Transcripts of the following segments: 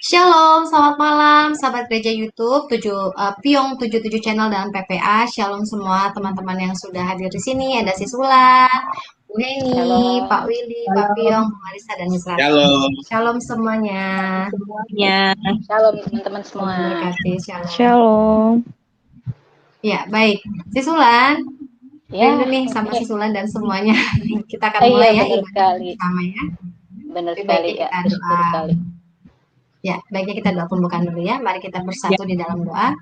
Shalom, selamat malam, sahabat gereja YouTube Piong 77 Channel dan PPA. Shalom semua teman-teman yang sudah hadir di sini. Ada si Sula, Bu Heni, Pak Shalom. Willy, Pak Piong, Bu Marisa, dan Miss Ratu. Shalom. Shalom semuanya. Semuanya. Shalom teman-teman semua. Tuhan memberkati, shalom. Shalom. Ya, baik. Si Sulan, Ya, rindu nih sama si Sulan dan semuanya. Kita akan iya, mulai ya benar ibadah sekali. bersama ya. Benar Lebih sekali, baiknya Kak. kita Betul doa. sekali. Ya, baiknya kita doa pembukaan dulu ya. Mari kita bersatu di dalam doa.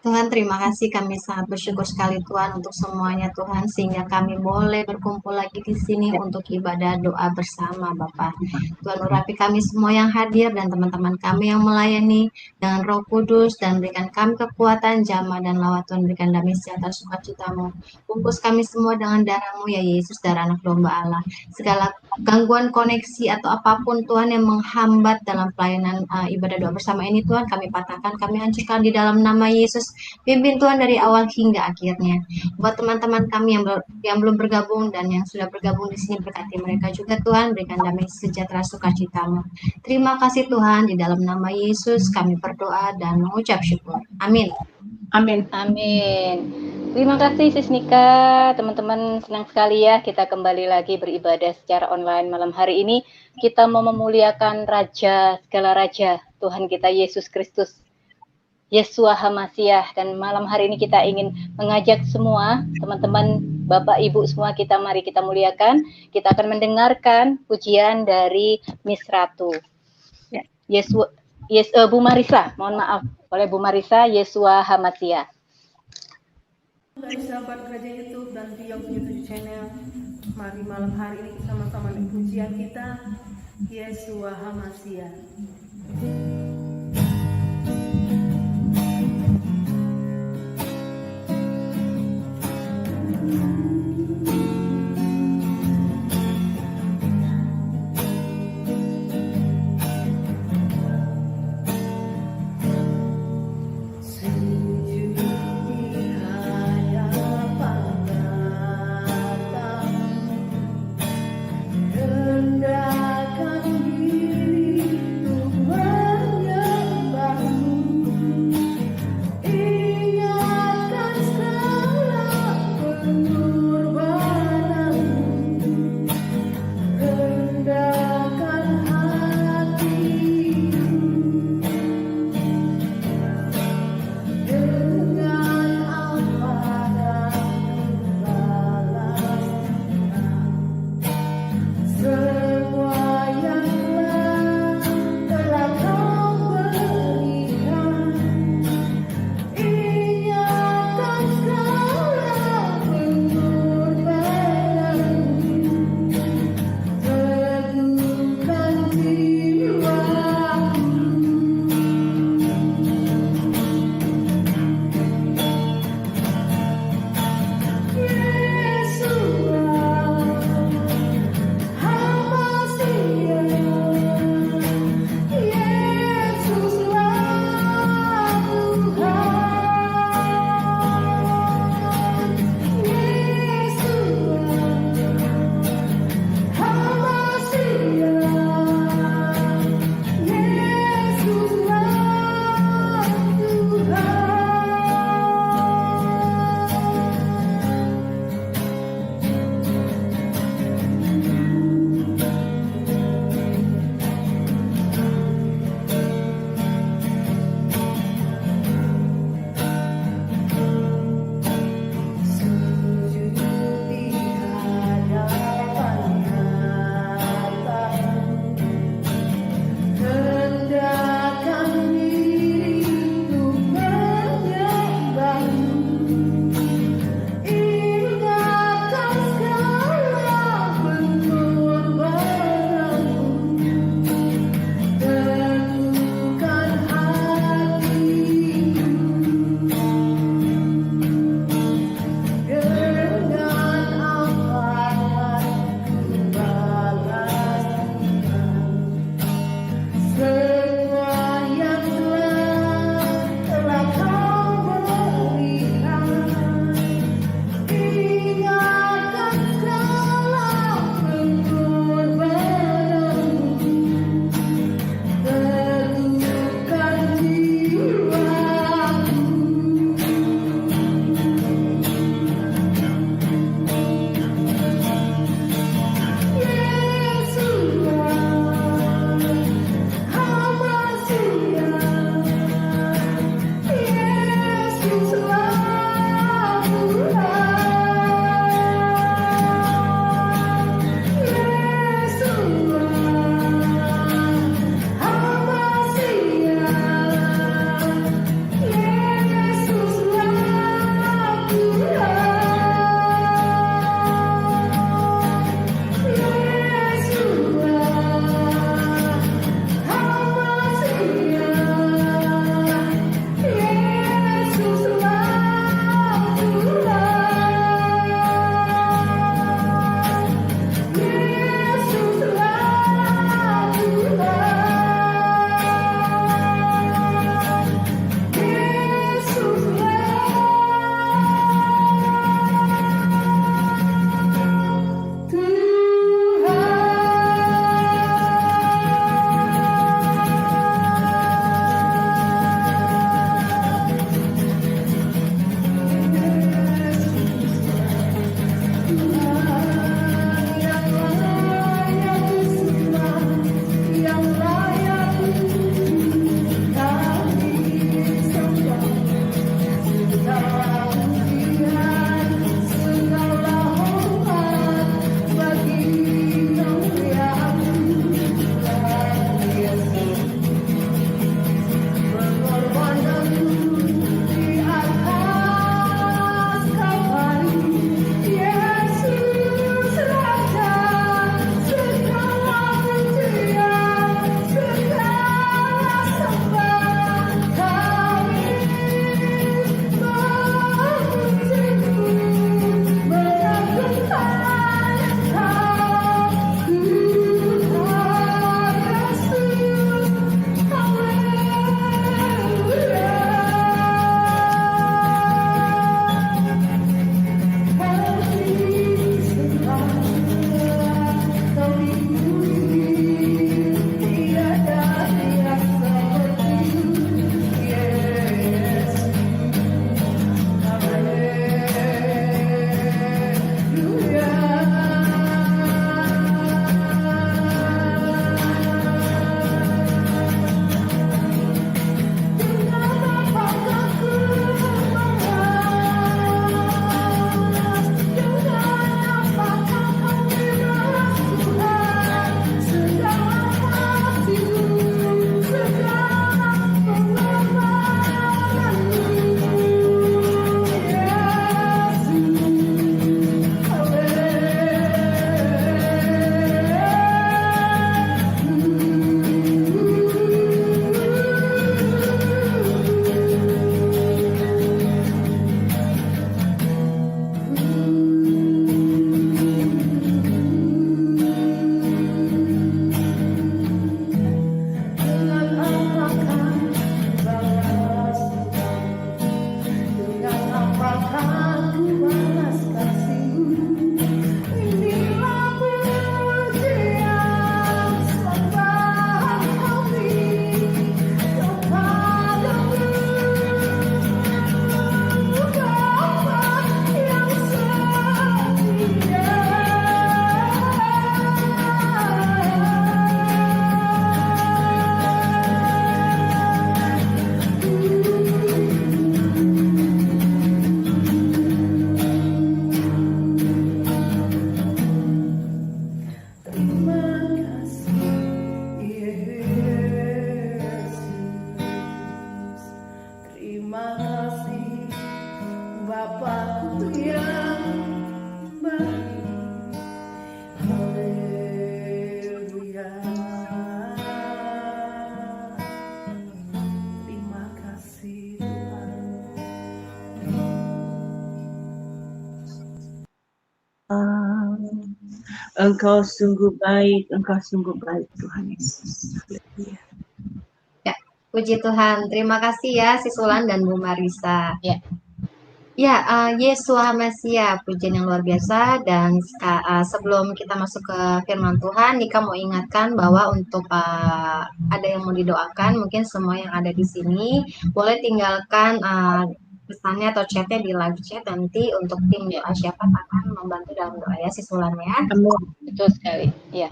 Tuhan, terima kasih. Kami sangat bersyukur sekali Tuhan untuk semuanya Tuhan, sehingga kami boleh berkumpul lagi di sini untuk ibadah doa bersama Bapak. Tuhan, urapi kami semua yang hadir dan teman-teman kami yang melayani dengan Roh Kudus, dan berikan kami kekuatan, jamah dan lawat Tuhan, berikan damai sejahtera sukacitamu. Bungkus kami semua dengan darah-Mu ya Yesus, darah anak domba Allah. Segala gangguan koneksi atau apapun Tuhan yang menghambat dalam pelayanan ibadah doa bersama ini Tuhan, kami patahkan, kami hancurkan di dalam nama Yesus. Pimpin Tuhan dari awal hingga akhirnya. Buat teman-teman kami yang belum bergabung dan yang sudah bergabung di sini, berkati mereka juga Tuhan, berikan damai sejahtera sukacitamu. Terima kasih Tuhan, di dalam nama Yesus kami berdoa dan mengucap syukur. Amin. Amin. Amin. Terima kasih Sis Nika, teman-teman, senang sekali ya kita kembali lagi beribadah secara online malam hari ini. Kita mau memuliakan Raja segala Raja, Tuhan kita Yesus Kristus, Yesua HaMasiah. Dan malam hari ini kita ingin mengajak semua teman-teman, Bapak Ibu semua, kita mari kita muliakan. Kita akan mendengarkan pujian dari Miss Ratu. Bu Marisa, mohon maaf, oleh Bu Marisa, Yesua HaMasiah. Dari sahabat gereja YouTube dan Piong 77 Channel, mari malam hari ini sama-sama dengan pujian kita, Yesua HaMasiah. Rendahkan diri untuk Engkau sungguh baik Tuhan Yesus. Ya, puji Tuhan. Terima kasih ya Sisulan dan Bu Marisa. Ya. Ya, Yesua Mesia, pujian yang luar biasa. Dan sebelum kita masuk ke firman Tuhan, Nika mau ingatkan bahwa untuk ada yang mau didoakan, mungkin semua yang ada di sini boleh tinggalkan pesannya atau chatnya di live chat nanti untuk tim doa siapa akan membantu dalam doa ya Sisulan ya. Betul sekali. Ya.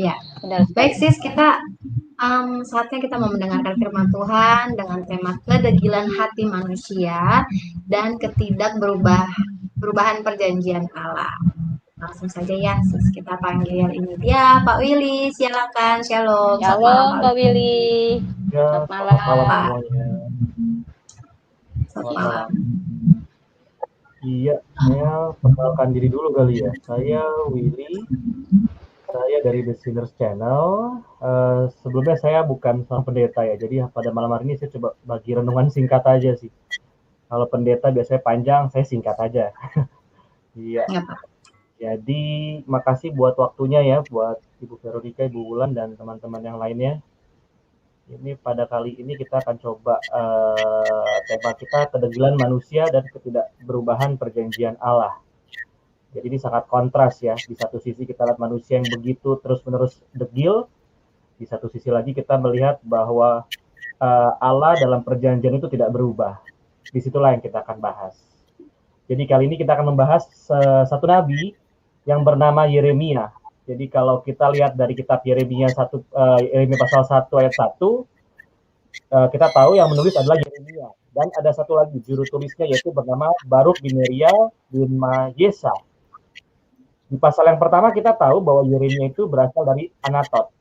Ya. Benar sekali. Baik sis, kita saatnya kita mau mendengarkan firman Tuhan dengan tema kedegilan hati manusia dan perubahan perjanjian Allah. Langsung saja ya, sis, kita panggil ini dia Pak Willy, silakan. Shalom. Shalom Pak Willy. Ya, Selamat malam. semuanya. Selamat malam. Iya, saya perkenalkan diri dulu kali ya. Saya Willy. Saya dari The Sinners Channel. Sebelumnya saya bukan seorang pendeta ya, jadi pada malam hari ini saya coba bagi renungan singkat aja sih. Kalau pendeta biasanya panjang, saya singkat aja. Iya. Jadi makasih buat waktunya ya, buat Ibu Veronica, Ibu Wulan, dan teman-teman yang lainnya. Ini pada kali ini kita akan coba tema kita kedegilan manusia dan ketidakberubahan perjanjian Allah. Jadi ini sangat kontras ya. Di satu sisi kita lihat manusia yang begitu terus-menerus degil. Di satu sisi lagi kita melihat bahwa Allah dalam perjanjian itu tidak berubah. Disitulah yang kita akan bahas. Jadi kali ini kita akan membahas satu nabi yang bernama Yeremia. Jadi kalau kita lihat dari kitab Yeremia pasal 1 ayat 1, kita tahu yang menulis adalah Yeremia. Dan ada satu lagi juru tulisnya yaitu bernama Baruk bin Neria bin Mayesa. Di pasal yang pertama kita tahu bahwa Yeremia itu berasal dari Anatot.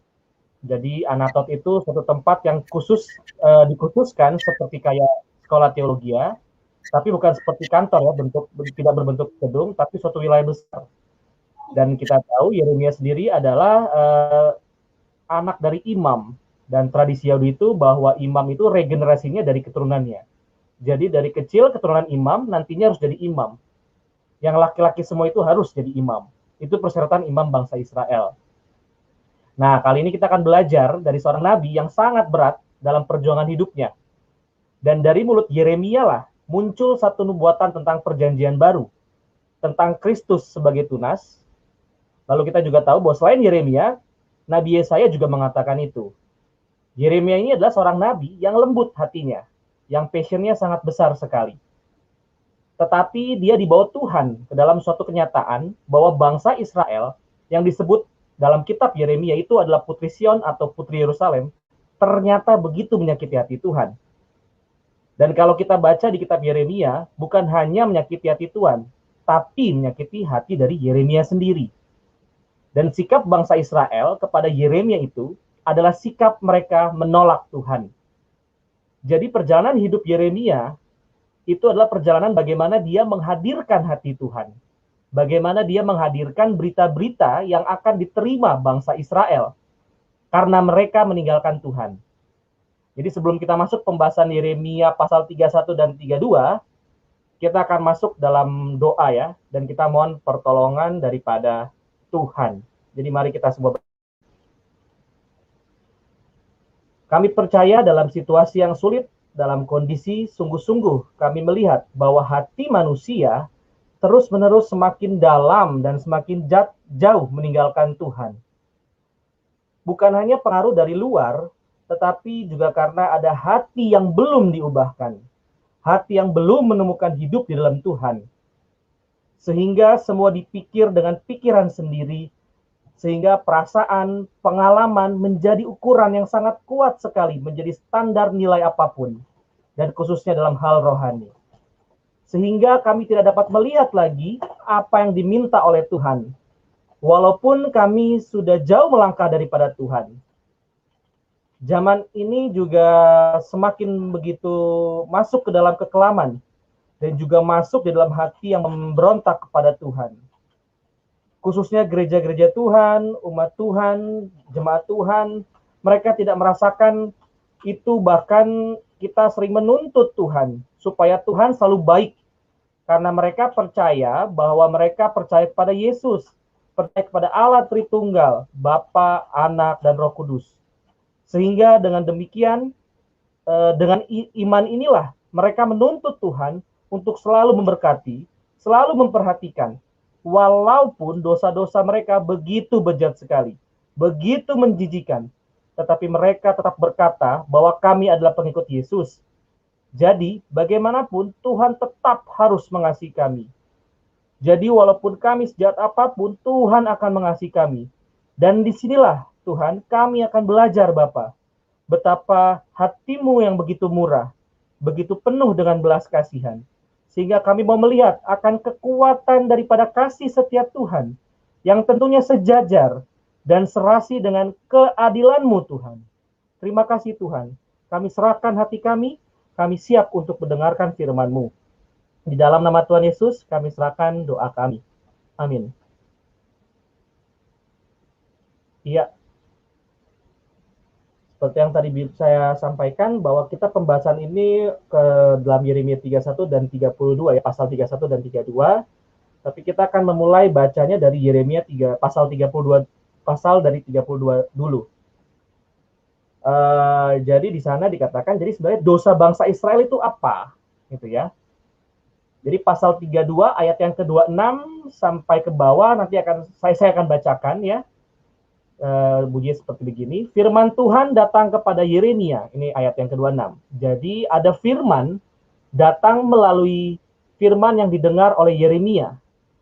Jadi Anatot itu suatu tempat yang dikhususkan seperti kayak sekolah teologi, tapi bukan seperti kantor ya, tidak berbentuk gedung, tapi suatu wilayah besar. Dan kita tahu Yeremia sendiri adalah anak dari imam. Dan tradisi Yahudi itu bahwa imam itu regenerasinya dari keturunannya. Jadi dari kecil keturunan imam nantinya harus jadi imam. Yang laki-laki semua itu harus jadi imam. Itu persyaratan imam bangsa Israel. Nah, kali ini kita akan belajar dari seorang nabi yang sangat berat dalam perjuangan hidupnya. Dan dari mulut Yeremia lah muncul satu nubuatan tentang perjanjian baru. Tentang Kristus sebagai tunas. Lalu kita juga tahu bahwa selain Yeremia, Nabi Yesaya juga mengatakan itu. Yeremia ini adalah seorang nabi yang lembut hatinya. Yang passionnya sangat besar sekali. Tetapi dia dibawa Tuhan ke dalam suatu kenyataan bahwa bangsa Israel yang disebut dalam kitab Yeremia itu adalah putri Sion atau putri Yerusalem, ternyata begitu menyakiti hati Tuhan. Dan kalau kita baca di kitab Yeremia, bukan hanya menyakiti hati Tuhan, tapi menyakiti hati dari Yeremia sendiri. Dan sikap bangsa Israel kepada Yeremia itu adalah sikap mereka menolak Tuhan. Jadi perjalanan hidup Yeremia itu adalah perjalanan bagaimana dia menghadirkan hati Tuhan. Bagaimana dia menghadirkan berita-berita yang akan diterima bangsa Israel. Karena mereka meninggalkan Tuhan. Jadi sebelum kita masuk pembahasan Yeremia pasal 31 dan 32, kita akan masuk dalam doa ya. Dan kita mohon pertolongan daripada Tuhan. Jadi mari kita semua. Kami percaya dalam situasi yang sulit, dalam kondisi sungguh-sungguh kami melihat bahwa hati manusia terus-menerus semakin dalam dan semakin jauh meninggalkan Tuhan. Bukan hanya pengaruh dari luar, tetapi juga karena ada hati yang belum diubahkan. Hati yang belum menemukan hidup di dalam Tuhan. Sehingga semua dipikir dengan pikiran sendiri, sehingga perasaan, pengalaman menjadi ukuran yang sangat kuat sekali, menjadi standar nilai apapun, dan khususnya dalam hal rohani. Sehingga kami tidak dapat melihat lagi apa yang diminta oleh Tuhan, walaupun kami sudah jauh melangkah daripada Tuhan. Zaman ini juga semakin begitu masuk ke dalam kekelaman, dan juga masuk di dalam hati yang memberontak kepada Tuhan. Khususnya gereja-gereja Tuhan, umat Tuhan, jemaat Tuhan, mereka tidak merasakan itu, bahkan kita sering menuntut Tuhan, supaya Tuhan selalu baik, karena mereka percaya bahwa mereka percaya kepada Yesus, percaya kepada Allah Tritunggal, Bapa, Anak, dan Roh Kudus. Sehingga dengan demikian, dengan iman inilah mereka menuntut Tuhan untuk selalu memberkati, selalu memperhatikan, walaupun dosa-dosa mereka begitu bejat sekali, begitu menjijikan, tetapi mereka tetap berkata bahwa kami adalah pengikut Yesus. Jadi, bagaimanapun Tuhan tetap harus mengasihi kami. Jadi, walaupun kami sejahat apapun, Tuhan akan mengasihi kami. Dan disinilah, Tuhan, kami akan belajar, Bapa, betapa hatimu yang begitu murah, begitu penuh dengan belas kasihan. Sehingga kami mau melihat akan kekuatan daripada kasih setia Tuhan, yang tentunya sejajar dan serasi dengan keadilan-Mu, Tuhan. Terima kasih, Tuhan. Kami serahkan hati kami siap untuk mendengarkan firman-Mu. Di dalam nama Tuhan Yesus, kami serahkan doa kami. Amin. Iya. Seperti yang tadi saya sampaikan, bahwa kita pembahasan ini ke dalam Yeremia 31 dan 32, ya, pasal 31 dan 32. Tapi kita akan memulai bacanya dari Yeremia pasal 32, pasal dari 32 dulu. Jadi di sana dikatakan, jadi sebenarnya dosa bangsa Israel itu apa? Gitu ya. Jadi pasal 32 ayat yang ke-26 sampai ke bawah, nanti saya akan bacakan ya. Bunyi seperti begini, firman Tuhan datang kepada Yeremia, ini ayat yang ke-26. Jadi ada firman datang melalui firman yang didengar oleh Yeremia.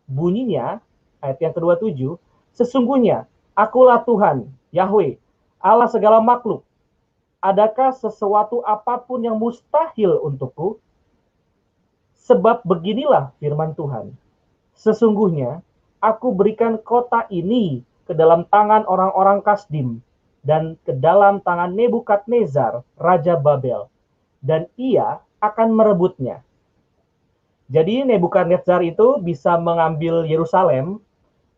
Bunyinya, ayat yang ke-27, sesungguhnya akulah Tuhan, Yahweh, Allah segala makhluk. Adakah sesuatu apapun yang mustahil untukku? Sebab beginilah firman Tuhan, sesungguhnya aku berikan kota ini ke dalam tangan orang-orang Kasdim dan ke dalam tangan Nebukadnezar, Raja Babel, dan ia akan merebutnya. Jadi Nebukadnezar itu bisa mengambil Yerusalem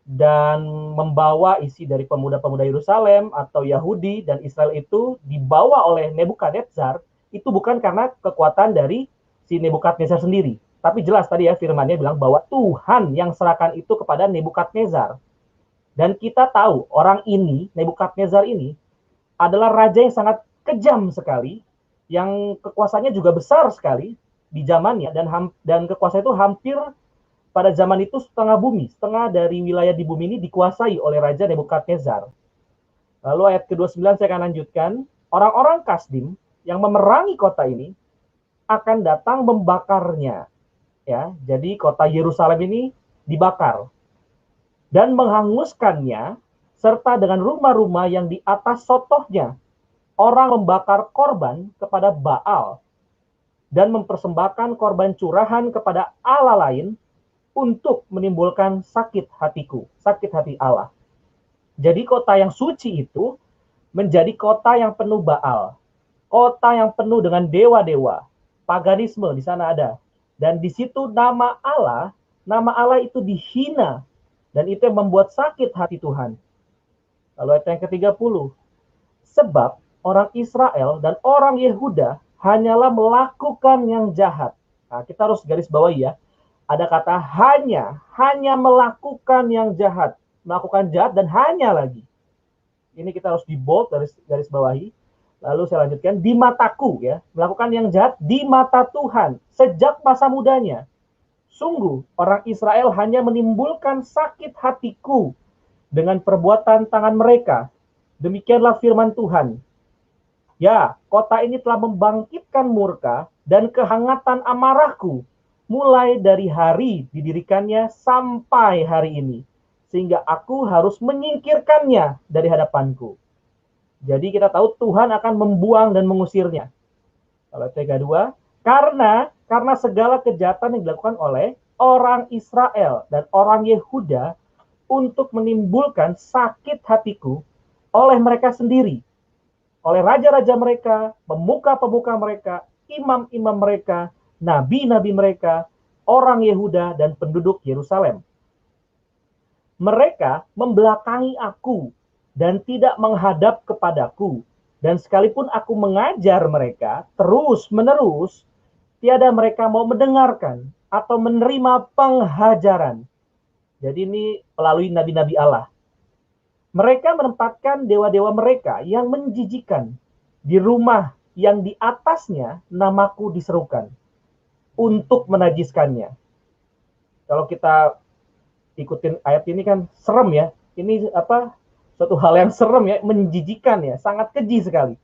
dan membawa isi dari pemuda-pemuda Yerusalem atau Yahudi dan Israel itu dibawa oleh Nebukadnezar, itu bukan karena kekuatan dari si Nebukadnezar sendiri. Tapi jelas tadi ya firmannya bilang bahwa Tuhan yang serahkan itu kepada Nebukadnezar. Dan kita tahu orang ini, Nebukadnezar ini, adalah raja yang sangat kejam sekali, yang kekuasaannya juga besar sekali di zamannya, dan kekuasaan itu hampir pada zaman itu setengah bumi, setengah dari wilayah di bumi ini dikuasai oleh Raja Nebukadnezar. Lalu ayat ke-29 saya akan lanjutkan, orang-orang Kasdim yang memerangi kota ini akan datang membakarnya. Ya, jadi kota Yerusalem ini dibakar dan menghanguskannya, serta dengan rumah-rumah yang di atas sotohnya. Orang membakar korban kepada Baal dan mempersembahkan korban curahan kepada Allah lain untuk menimbulkan sakit hatiku, sakit hati Allah. Jadi kota yang suci itu menjadi kota yang penuh Baal, kota yang penuh dengan dewa-dewa, paganisme di sana ada. Dan di situ nama Allah itu dihina. Dan itu yang membuat sakit hati Tuhan. Lalu ayat yang ke-30. Sebab orang Israel dan orang Yehuda hanyalah melakukan yang jahat. Nah, kita harus garis bawahi ya. Ada kata hanya melakukan yang jahat. Melakukan jahat dan hanya lagi. Ini kita harus di bold, garis bawahi. Lalu saya lanjutkan, di mataku ya. Melakukan yang jahat di mata Tuhan. Sejak masa mudanya. Sungguh, orang Israel hanya menimbulkan sakit hatiku dengan perbuatan tangan mereka. Demikianlah firman Tuhan. Ya, kota ini telah membangkitkan murka dan kehangatan amarahku, mulai dari hari didirikannya sampai hari ini. Sehingga aku harus menyingkirkannya dari hadapanku. Jadi kita tahu Tuhan akan membuang dan mengusirnya. Kalau ayat 32, karena segala kejahatan yang dilakukan oleh orang Israel dan orang Yehuda untuk menimbulkan sakit hatiku oleh mereka sendiri, oleh raja-raja mereka, pemuka-pemuka mereka, imam-imam mereka, nabi-nabi mereka, orang Yehuda dan penduduk Yerusalem. Mereka membelakangi aku dan tidak menghadap kepadaku, dan sekalipun aku mengajar mereka terus-menerus, tiada mereka mau mendengarkan atau menerima penghajaran. Jadi ini melalui nabi-nabi Allah. Mereka menempatkan dewa-dewa mereka yang menjijikan di rumah yang di atasnya namaku diserukan untuk menajiskannya. Kalau kita ikutin ayat ini kan serem ya. Ini suatu hal yang serem ya, menjijikan ya, sangat keji sekali.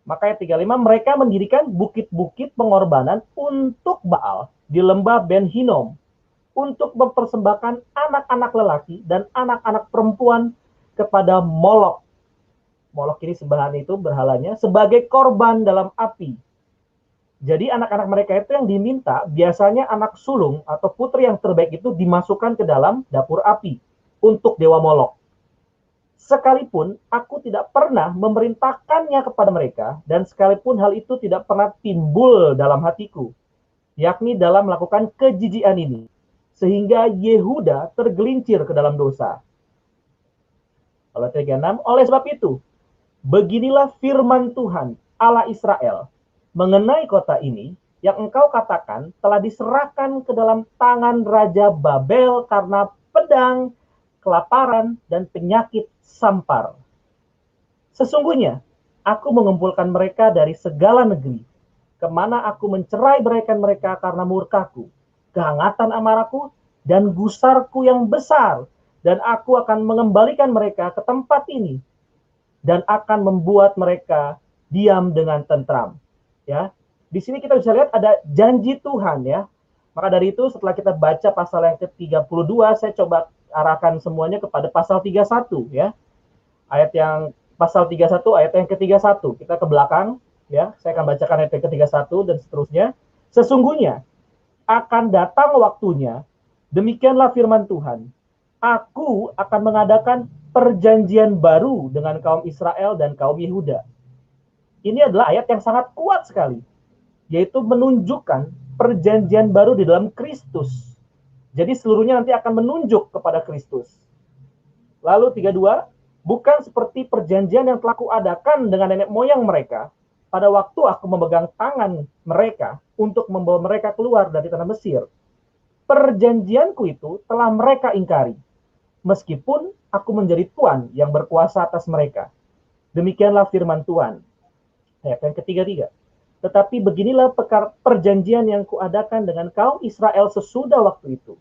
Maka ayat 35, mereka mendirikan bukit-bukit pengorbanan untuk Baal di lembah Ben Hinnom untuk mempersembahkan anak-anak lelaki dan anak-anak perempuan kepada Molok. Molok ini sembahan itu berhalanya sebagai korban dalam api. Jadi anak-anak mereka itu yang diminta biasanya anak sulung atau putri yang terbaik itu dimasukkan ke dalam dapur api untuk dewa Molok. Sekalipun aku tidak pernah memerintahkannya kepada mereka, dan sekalipun hal itu tidak pernah timbul dalam hatiku, yakni dalam melakukan kejijian ini, sehingga Yehuda tergelincir ke dalam dosa. Oleh 36, oleh sebab itu, beginilah firman Tuhan Allah Israel mengenai kota ini yang engkau katakan telah diserahkan ke dalam tangan Raja Babel karena pedang, kelaparan, dan penyakit sampar. Sesungguhnya, aku mengumpulkan mereka dari segala negeri, kemana aku mencerai beraikan mereka karena murkaku, kehangatan amarahku, dan gusarku yang besar, dan aku akan mengembalikan mereka ke tempat ini, dan akan membuat mereka diam dengan tentram. Ya, di sini kita bisa lihat ada janji Tuhan ya. Maka dari itu setelah kita baca pasal yang ke-32, saya coba arahkan semuanya kepada pasal 31 ya. Ayat yang pasal 31 ayat yang ke-31. Kita ke belakang ya. Saya akan bacakan ayat yang ke-31 dan seterusnya. Sesungguhnya akan datang waktunya, demikianlah firman Tuhan. Aku akan mengadakan perjanjian baru dengan kaum Israel dan kaum Yehuda. Ini adalah ayat yang sangat kuat sekali, yaitu menunjukkan perjanjian baru di dalam Kristus. Jadi seluruhnya nanti akan menunjuk kepada Kristus. Lalu 32, bukan seperti perjanjian yang telah kuadakan dengan nenek moyang mereka pada waktu aku memegang tangan mereka untuk membawa mereka keluar dari tanah Mesir. Perjanjianku itu telah mereka ingkari, meskipun aku menjadi Tuhan yang berkuasa atas mereka. Demikianlah firman Tuhan. Ayat yang ke-33. Tetapi beginilah perjanjian yang kuadakan dengan kaum Israel sesudah waktu itu.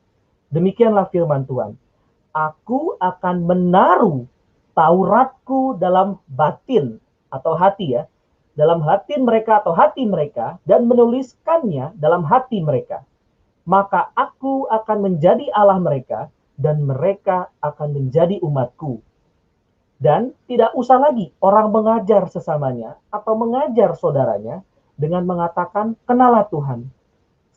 Demikianlah firman Tuhan. Aku akan menaruh Tauratku dalam batin atau hati ya. Dalam hati mereka atau hati mereka, dan menuliskannya dalam hati mereka. Maka aku akan menjadi Allah mereka, dan mereka akan menjadi umatku. Dan tidak usah lagi orang mengajar sesamanya atau mengajar saudaranya dengan mengatakan, kenalah Tuhan.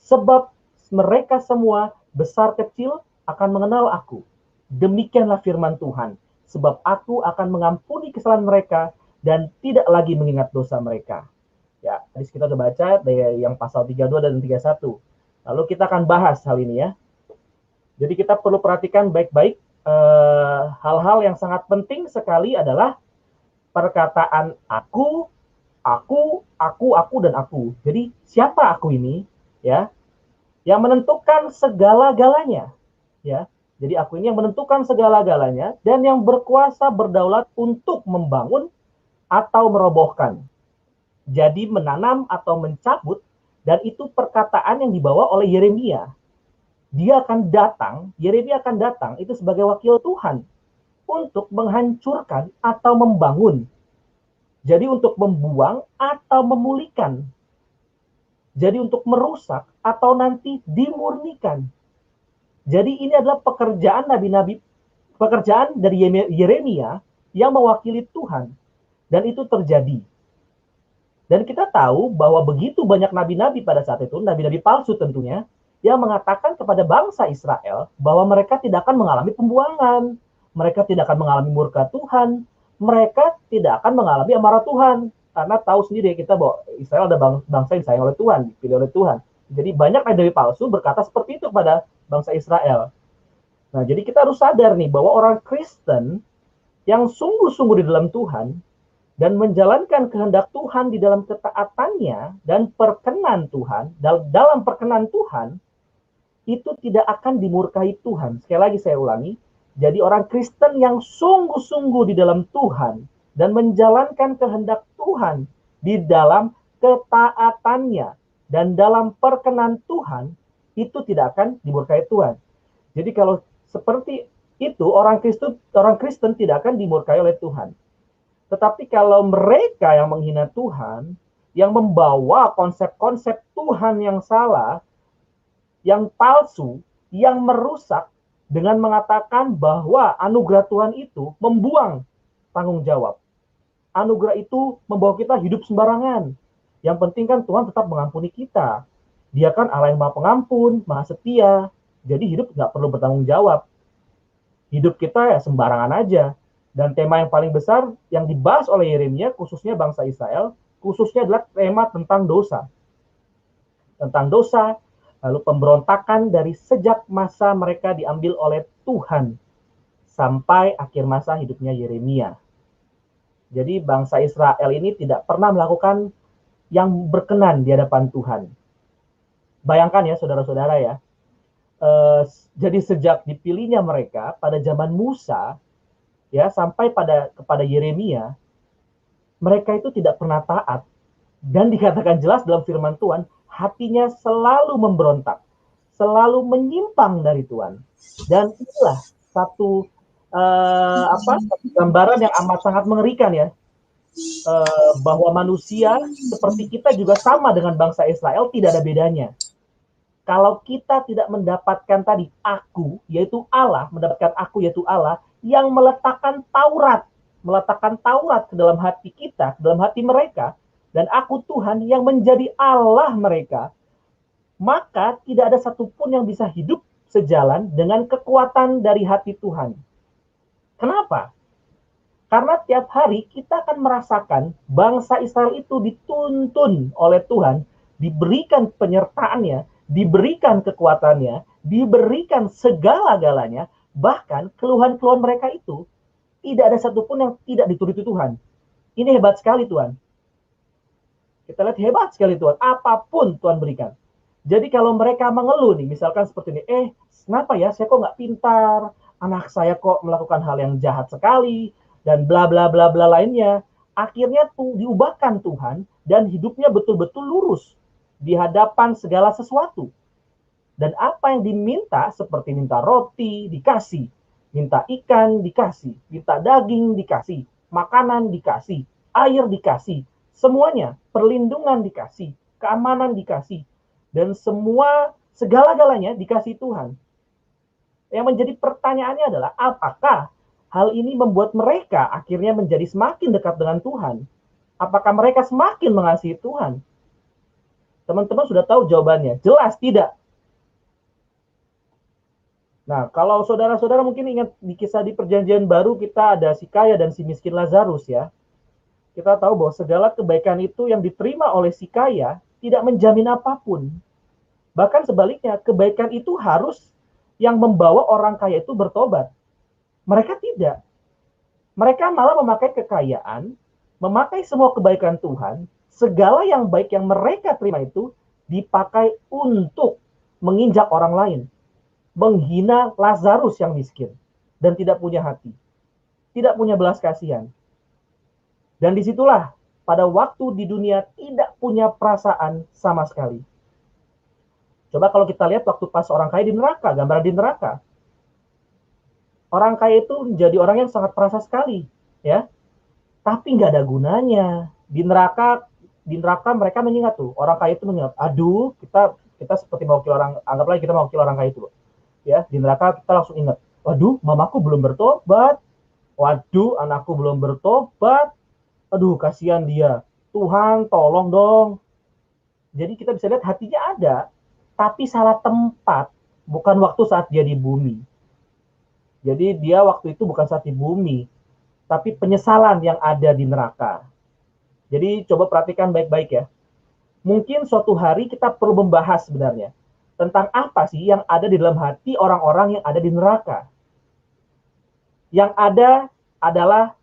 Sebab mereka semua besar kecil akan mengenal aku. Demikianlah firman Tuhan. Sebab aku akan mengampuni kesalahan mereka dan tidak lagi mengingat dosa mereka. Ya, tadi kita sudah baca dari yang pasal 32 dan 31. Lalu kita akan bahas hal ini ya. Jadi kita perlu perhatikan baik-baik hal-hal yang sangat penting sekali adalah perkataan aku, dan aku. Jadi siapa aku ini? Ya, yang menentukan segala-galanya. Ya, jadi aku ini yang menentukan segala-galanya dan yang berkuasa berdaulat untuk membangun atau merobohkan. Jadi menanam atau mencabut, dan itu perkataan yang dibawa oleh Yeremia. Dia akan datang, Yeremia akan datang itu sebagai wakil Tuhan untuk menghancurkan atau membangun. Jadi untuk membuang atau memulihkan. Jadi untuk merusak atau nanti dimurnikan. Jadi ini adalah pekerjaan nabi-nabi, pekerjaan dari Yeremia yang mewakili Tuhan. Dan itu terjadi. Dan kita tahu bahwa begitu banyak nabi-nabi pada saat itu, nabi-nabi palsu tentunya, yang mengatakan kepada bangsa Israel bahwa mereka tidak akan mengalami pembuangan, mereka tidak akan mengalami murka Tuhan, mereka tidak akan mengalami amarah Tuhan. Karena tahu sendiri kita bahwa Israel adalah bangsa yang disayang oleh Tuhan, dipilih oleh Tuhan. Jadi banyak nabi palsu berkata seperti itu kepada bangsa Israel. Nah, jadi kita harus sadar nih bahwa orang Kristen yang sungguh-sungguh di dalam Tuhan dan menjalankan kehendak Tuhan di dalam ketaatannya dan perkenan Tuhan, dalam perkenan Tuhan, itu tidak akan dimurkai Tuhan. Sekali lagi saya ulangi, jadi orang Kristen yang sungguh-sungguh di dalam Tuhan dan menjalankan kehendak Tuhan di dalam ketaatannya dan dalam perkenan Tuhan, itu tidak akan dimurkai Tuhan. Jadi kalau seperti itu, orang Kristen tidak akan dimurkai oleh Tuhan. Tetapi kalau mereka yang menghina Tuhan, yang membawa konsep-konsep Tuhan yang salah, yang palsu, yang merusak, dengan mengatakan bahwa anugerah Tuhan itu membuang tanggung jawab. Anugerah itu membawa kita hidup sembarangan. Yang penting kan Tuhan tetap mengampuni kita. Dia kan Allah yang Maha Pengampun, Maha Setia. Jadi hidup nggak perlu bertanggung jawab. Hidup kita ya sembarangan aja. Dan tema yang paling besar yang dibahas oleh Yeremia, khususnya bangsa Israel, khususnya adalah tema tentang dosa. Tentang dosa, lalu pemberontakan dari sejak masa mereka diambil oleh Tuhan sampai akhir masa hidupnya Yeremia. Jadi bangsa Israel ini tidak pernah melakukan yang berkenan di hadapan Tuhan. Bayangkan ya saudara-saudara ya, jadi sejak dipilihnya mereka pada zaman Musa ya sampai kepada Yeremia, mereka itu tidak pernah taat. Dan dikatakan jelas dalam firman Tuhan, hatinya selalu memberontak, selalu menyimpang dari Tuhan. Dan inilah satu gambaran yang amat sangat mengerikan ya, bahwa manusia seperti kita juga sama dengan bangsa Israel, tidak ada bedanya. Kalau kita tidak mendapatkan tadi aku, yaitu Allah, mendapatkan aku, yaitu Allah, yang meletakkan Taurat ke dalam hati kita, ke dalam hati mereka, dan aku Tuhan yang menjadi Allah mereka, maka tidak ada satupun yang bisa hidup sejalan dengan kekuatan dari hati Tuhan. Kenapa? Karena tiap hari kita akan merasakan bangsa Israel itu dituntun oleh Tuhan, diberikan penyertaannya, diberikan kekuatannya, diberikan segala-galanya, bahkan keluhan-keluhan mereka itu tidak ada satupun yang tidak dituruti Tuhan. Ini hebat sekali Tuhan. Kita lihat hebat sekali Tuhan, apapun Tuhan berikan. Jadi kalau mereka mengeluh nih, misalkan seperti ini, kenapa ya saya kok nggak pintar, anak saya kok melakukan hal yang jahat sekali, dan bla bla bla bla lainnya, akhirnya diubahkan Tuhan, dan hidupnya betul-betul lurus di hadapan segala sesuatu. Dan apa yang diminta, seperti minta roti, dikasih. Minta ikan, dikasih. Minta daging, dikasih. Makanan, dikasih. Air, dikasih. Semuanya, perlindungan dikasih. Keamanan dikasih. Dan semua, segala-galanya dikasih Tuhan. Yang menjadi pertanyaannya adalah, apakah hal ini membuat mereka akhirnya menjadi semakin dekat dengan Tuhan? Apakah mereka semakin mengasihi Tuhan? Teman-teman sudah tahu jawabannya. Jelas tidak. Nah, kalau saudara-saudara mungkin ingat di kisah di Perjanjian Baru, kita ada si kaya dan si miskin Lazarus ya. Kita tahu bahwa segala kebaikan itu yang diterima oleh si kaya tidak menjamin apapun. Bahkan sebaliknya, kebaikan itu harus yang membawa orang kaya itu bertobat. Mereka tidak. Mereka malah memakai kekayaan, memakai semua kebaikan Tuhan, segala yang baik yang mereka terima itu dipakai untuk menginjak orang lain. Menghina Lazarus yang miskin dan tidak punya hati, tidak punya belas kasihan. Dan disitulah pada waktu di dunia tidak punya perasaan sama sekali. Coba kalau kita lihat waktu pas orang kaya di neraka, gambaran di neraka. Orang kaya itu menjadi orang yang sangat perasa sekali, ya. Tapi nggak ada gunanya. Di neraka mereka mengingat tuh, orang kaya itu mengingat, aduh, kita seperti mewakili orang, anggaplah kita mewakili orang kaya itu, ya, di neraka kita langsung ingat, waduh, mamaku belum bertobat, waduh, anakku belum bertobat, aduh, kasihan dia, Tuhan tolong dong. Jadi kita bisa lihat hatinya ada, tapi salah tempat, bukan waktu saat dia di bumi. Jadi dia waktu itu bukan saat di bumi, tapi penyesalan yang ada di neraka. Jadi coba perhatikan baik-baik ya. Mungkin suatu hari kita perlu membahas sebenarnya tentang apa sih yang ada di dalam hati orang-orang yang ada di neraka. Yang ada adalah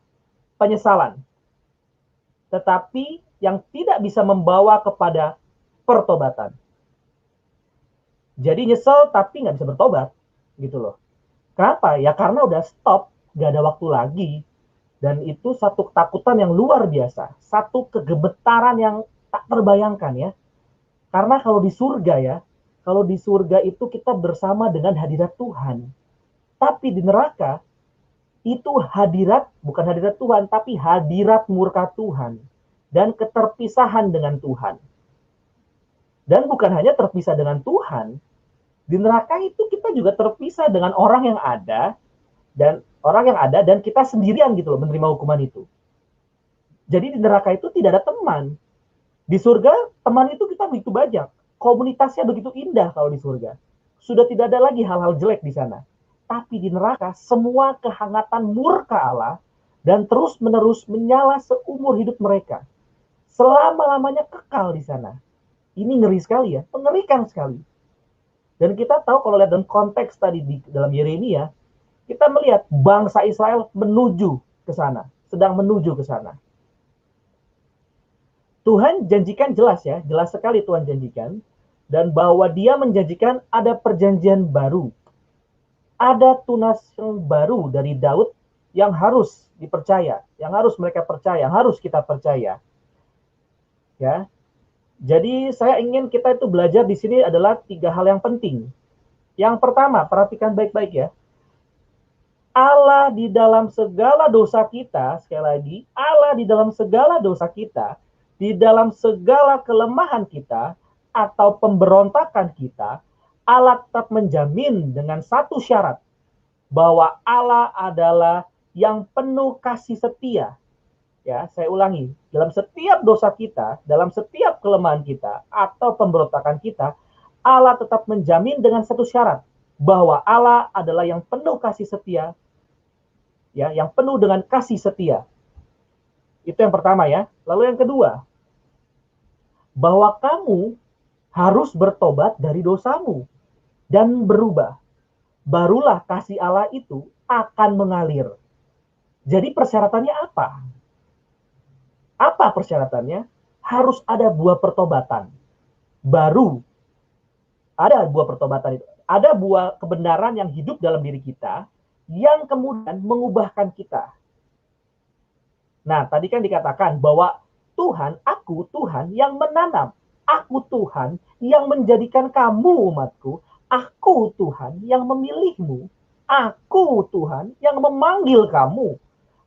penyesalan. Tetapi yang tidak bisa membawa kepada pertobatan. Jadi nyesel tapi nggak bisa bertobat, gitu loh. Kenapa? Ya karena udah stop, nggak ada waktu lagi. Dan itu satu ketakutan yang luar biasa, satu kegemetaran yang tak terbayangkan ya. Karena kalau di surga ya, kalau di surga itu kita bersama dengan hadirat Tuhan. Tapi di neraka, itu hadirat, bukan hadirat Tuhan, tapi hadirat murka Tuhan. Dan keterpisahan dengan Tuhan. Dan bukan hanya terpisah dengan Tuhan, di neraka itu kita juga terpisah dengan orang yang ada, dan kita sendirian gitu loh menerima hukuman itu. Jadi di neraka itu tidak ada teman. Di surga teman itu kita begitu banyak. Komunitasnya begitu indah kalau di surga. Sudah tidak ada lagi hal-hal jelek di sana. Tapi di neraka semua kehangatan murka Allah dan terus-menerus menyala seumur hidup mereka. Selama-lamanya kekal di sana. Ini ngeri sekali ya, mengerikan sekali. Dan kita tahu kalau lihat dalam konteks tadi di dalam Yeremia, kita melihat bangsa Israel menuju ke sana, sedang menuju ke sana. Tuhan janjikan jelas ya, jelas sekali Tuhan janjikan, dan bahwa dia menjanjikan ada perjanjian baru. Ada tunas yang baru dari Daud yang harus dipercaya, yang harus mereka percaya, yang harus kita percaya. Ya. Jadi saya ingin kita itu belajar di sini adalah 3 hal yang penting. Yang pertama, perhatikan baik-baik ya. Allah di dalam segala dosa kita, sekali lagi, Allah di dalam segala dosa kita, di dalam segala kelemahan kita atau pemberontakan kita, Allah tetap menjamin dengan satu syarat, bahwa Allah adalah yang penuh kasih setia. Ya, saya ulangi, dalam setiap dosa kita, dalam setiap kelemahan kita atau pemberontakan kita, Allah tetap menjamin dengan satu syarat, bahwa Allah adalah yang penuh kasih setia, ya, yang penuh dengan kasih setia. Itu yang pertama ya. Lalu yang kedua, bahwa kamu harus bertobat dari dosamu dan berubah. Barulah kasih Allah itu akan mengalir. Jadi persyaratannya apa? Apa persyaratannya? Harus ada buah pertobatan. Baru ada buah pertobatan itu. Ada buah kebenaran yang hidup dalam diri kita, yang kemudian mengubahkan kita. Nah, tadi kan dikatakan bahwa Tuhan, aku Tuhan yang menanam. Aku Tuhan yang menjadikan kamu umatku. Aku Tuhan yang memilihmu. Aku Tuhan yang memanggil kamu.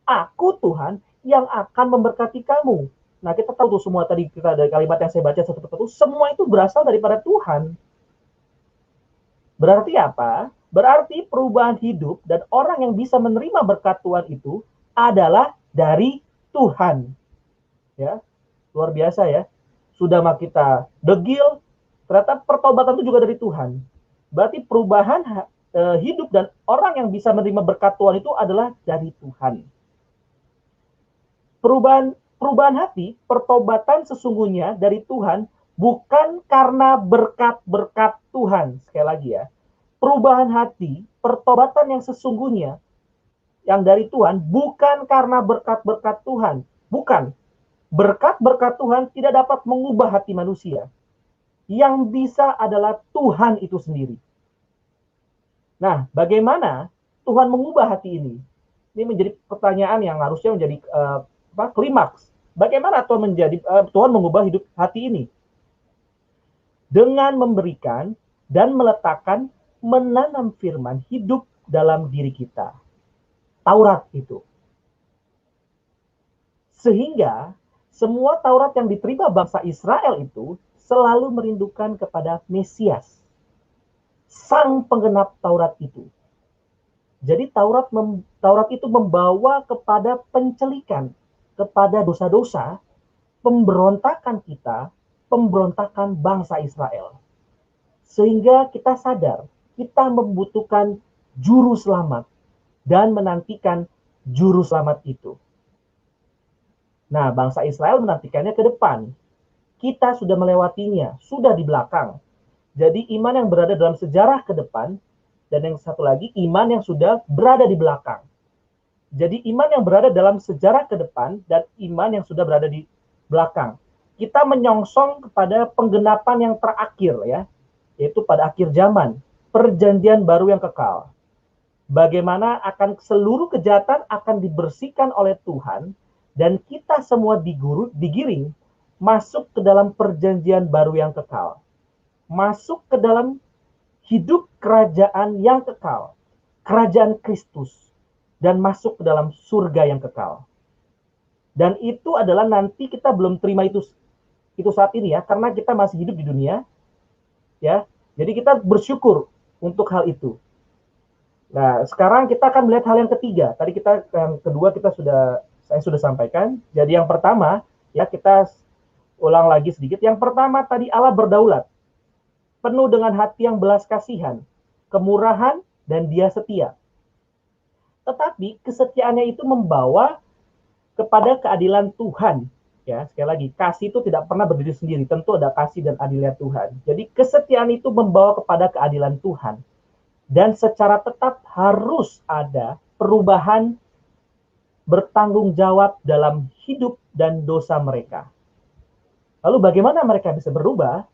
Aku Tuhan yang akan memberkati kamu. Nah, kita tahu tuh semua tadi kita dari kalimat yang saya baca satu persatu, semua itu berasal daripada Tuhan. Berarti apa? Berarti perubahan hidup dan orang yang bisa menerima berkat Tuhan itu adalah dari Tuhan. Ya, luar biasa ya. Sudah mah kita degil, ternyata pertobatan itu juga dari Tuhan. Berarti perubahan hidup dan orang yang bisa menerima berkat Tuhan itu adalah dari Tuhan. Perubahan hati, pertobatan sesungguhnya dari Tuhan, bukan karena berkat-berkat Tuhan. Sekali lagi ya, perubahan hati, pertobatan yang sesungguhnya yang dari Tuhan, bukan karena berkat-berkat Tuhan. Bukan. Berkat-berkat Tuhan tidak dapat mengubah hati manusia. Yang bisa adalah Tuhan itu sendiri. Nah, bagaimana Tuhan mengubah hati ini? Ini menjadi pertanyaan yang harusnya menjadi klimaks. Bagaimana Tuhan mengubah hidup hati ini? Dengan memberikan dan meletakkan, menanam firman hidup dalam diri kita. Taurat itu. Sehingga semua Taurat yang diterima bangsa Israel itu selalu merindukan kepada Mesias, sang penggenap Taurat itu. Jadi Taurat itu membawa kepada pencelikan, kepada dosa-dosa, pemberontakan kita, pemberontakan bangsa Israel. Sehingga kita sadar, kita membutuhkan juru selamat dan menantikan juru selamat itu. Nah, bangsa Israel menantikannya ke depan. Kita sudah melewatinya, sudah di belakang. Jadi iman yang berada dalam sejarah ke depan, dan yang satu lagi iman yang sudah berada di belakang. Jadi iman yang berada dalam sejarah ke depan dan iman yang sudah berada di belakang. Kita menyongsong kepada penggenapan yang terakhir ya. yaitu pada akhir zaman, perjanjian baru yang kekal. Bagaimana akan seluruh kejahatan akan dibersihkan oleh Tuhan, dan kita semua digiring masuk ke dalam perjanjian baru yang kekal. Masuk ke dalam hidup kerajaan yang kekal, kerajaan Kristus, dan masuk ke dalam surga yang kekal. Dan itu adalah nanti kita belum terima itu saat ini ya, karena kita masih hidup di dunia, ya. Jadi kita bersyukur untuk hal itu. Nah, sekarang kita akan melihat hal yang ketiga. Tadi yang kedua saya sudah sampaikan. Jadi yang pertama, ya kita ulang lagi sedikit. Yang pertama tadi Allah berdaulat, penuh dengan hati yang belas kasihan, kemurahan, dan Dia setia. Tetapi kesetiaannya itu membawa kepada keadilan Tuhan. Ya, sekali lagi, kasih itu tidak pernah berdiri sendiri. Tentu ada kasih dan adilnya Tuhan. Jadi kesetiaan itu membawa kepada keadilan Tuhan. Dan secara tetap harus ada perubahan bertanggung jawab dalam hidup dan dosa mereka. Lalu bagaimana mereka bisa berubah?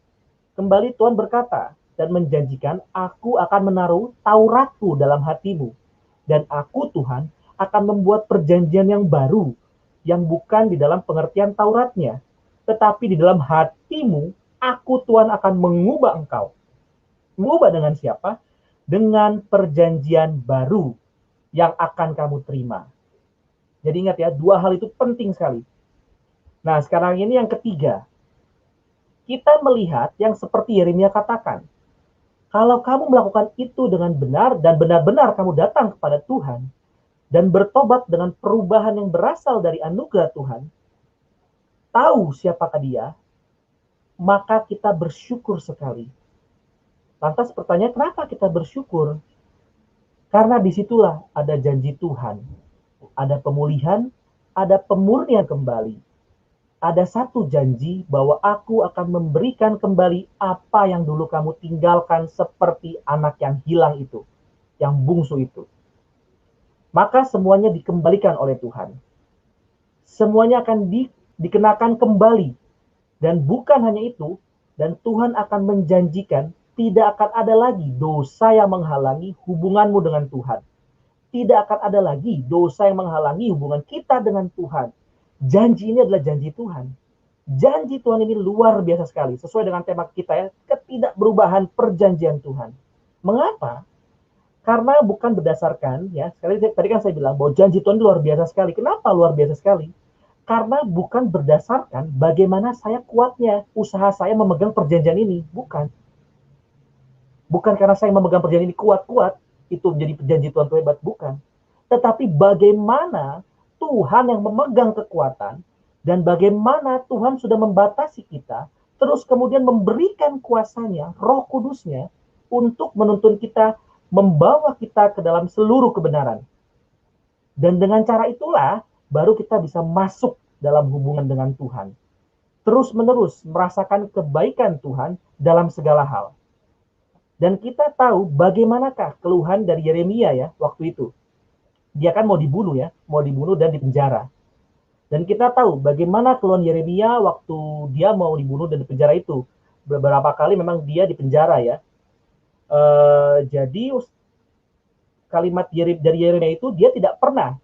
Kembali Tuhan berkata dan menjanjikan, aku akan menaruh Tauratku dalam hatimu. Dan aku Tuhan akan membuat perjanjian yang baru, yang bukan di dalam pengertian Tauratnya, tetapi di dalam hatimu, aku Tuhan akan mengubah engkau. Mengubah dengan siapa? Dengan perjanjian baru yang akan kamu terima. Jadi ingat ya, dua hal itu penting sekali. Nah, sekarang ini yang ketiga. Kita melihat yang seperti Yeremia katakan. Kalau kamu melakukan itu dengan benar dan benar-benar kamu datang kepada Tuhan dan bertobat dengan perubahan yang berasal dari anugerah Tuhan, tahu siapakah Dia, maka kita bersyukur sekali. Lantas pertanyaan, kenapa kita bersyukur? Karena disitulah ada janji Tuhan. Ada pemulihan, ada pemurnian kembali. Ada satu janji bahwa aku akan memberikan kembali apa yang dulu kamu tinggalkan seperti anak yang hilang itu, yang bungsu itu. Maka semuanya dikembalikan oleh Tuhan. Semuanya akan dikenakan kembali. Dan bukan hanya itu, dan Tuhan akan menjanjikan tidak akan ada lagi dosa yang menghalangi hubunganmu dengan Tuhan. Tidak akan ada lagi dosa yang menghalangi hubungan kita dengan Tuhan. Janji ini adalah janji Tuhan. Janji Tuhan ini luar biasa sekali. Sesuai dengan tema kita ya, ketidakberubahan perjanjian Tuhan. Mengapa? Karena bukan berdasarkan, ya, tadi kan saya bilang bahwa janji Tuhan luar biasa sekali. Kenapa luar biasa sekali? Karena bukan berdasarkan bagaimana saya kuatnya, usaha saya memegang perjanjian ini. Bukan. Bukan karena saya memegang perjanjian ini kuat-kuat, itu menjadi janji Tuhan itu hebat. Bukan. Tetapi bagaimana Tuhan yang memegang kekuatan, dan bagaimana Tuhan sudah membatasi kita, terus kemudian memberikan kuasanya, Roh Kudusnya, untuk menuntun kita, membawa kita ke dalam seluruh kebenaran. Dan dengan cara itulah, baru kita bisa masuk dalam hubungan dengan Tuhan. Terus-menerus merasakan kebaikan Tuhan dalam segala hal. Dan kita tahu bagaimanakah keluhan dari Yeremia ya waktu itu. Dia kan mau dibunuh dan dipenjara. Dan kita tahu bagaimana keluhan Yeremia waktu dia mau dibunuh dan dipenjara itu. Beberapa kali memang dia dipenjara ya. Jadi kalimat dari Yeremia itu dia tidak pernah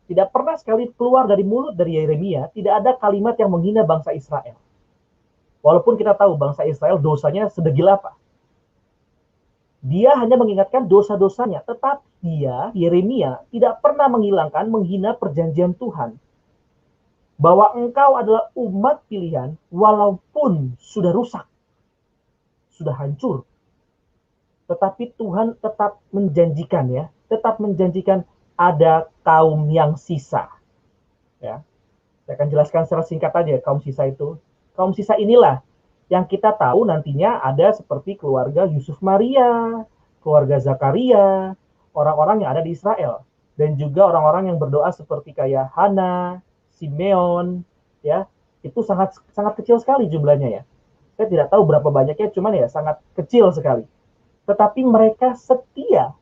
sekali keluar dari mulut dari Yeremia, tidak ada kalimat yang menghina bangsa Israel. Walaupun kita tahu bangsa Israel dosanya sedegil apa. Dia hanya mengingatkan dosa-dosanya, tetapi Yeremia, tidak pernah menghina perjanjian Tuhan. Bahwa engkau adalah umat pilihan, walaupun sudah rusak, sudah hancur. Tetapi Tuhan tetap menjanjikan ada kaum yang sisa. Ya, saya akan jelaskan secara singkat aja kaum sisa itu. Kaum sisa inilah yang kita tahu nantinya ada seperti keluarga Yusuf Maria, keluarga Zakaria, orang-orang yang ada di Israel. Dan juga orang-orang yang berdoa seperti kayak Hana, Simeon, ya, itu sangat kecil sekali jumlahnya ya. Saya tidak tahu berapa banyaknya, cuman ya sangat kecil sekali. Tetapi mereka setia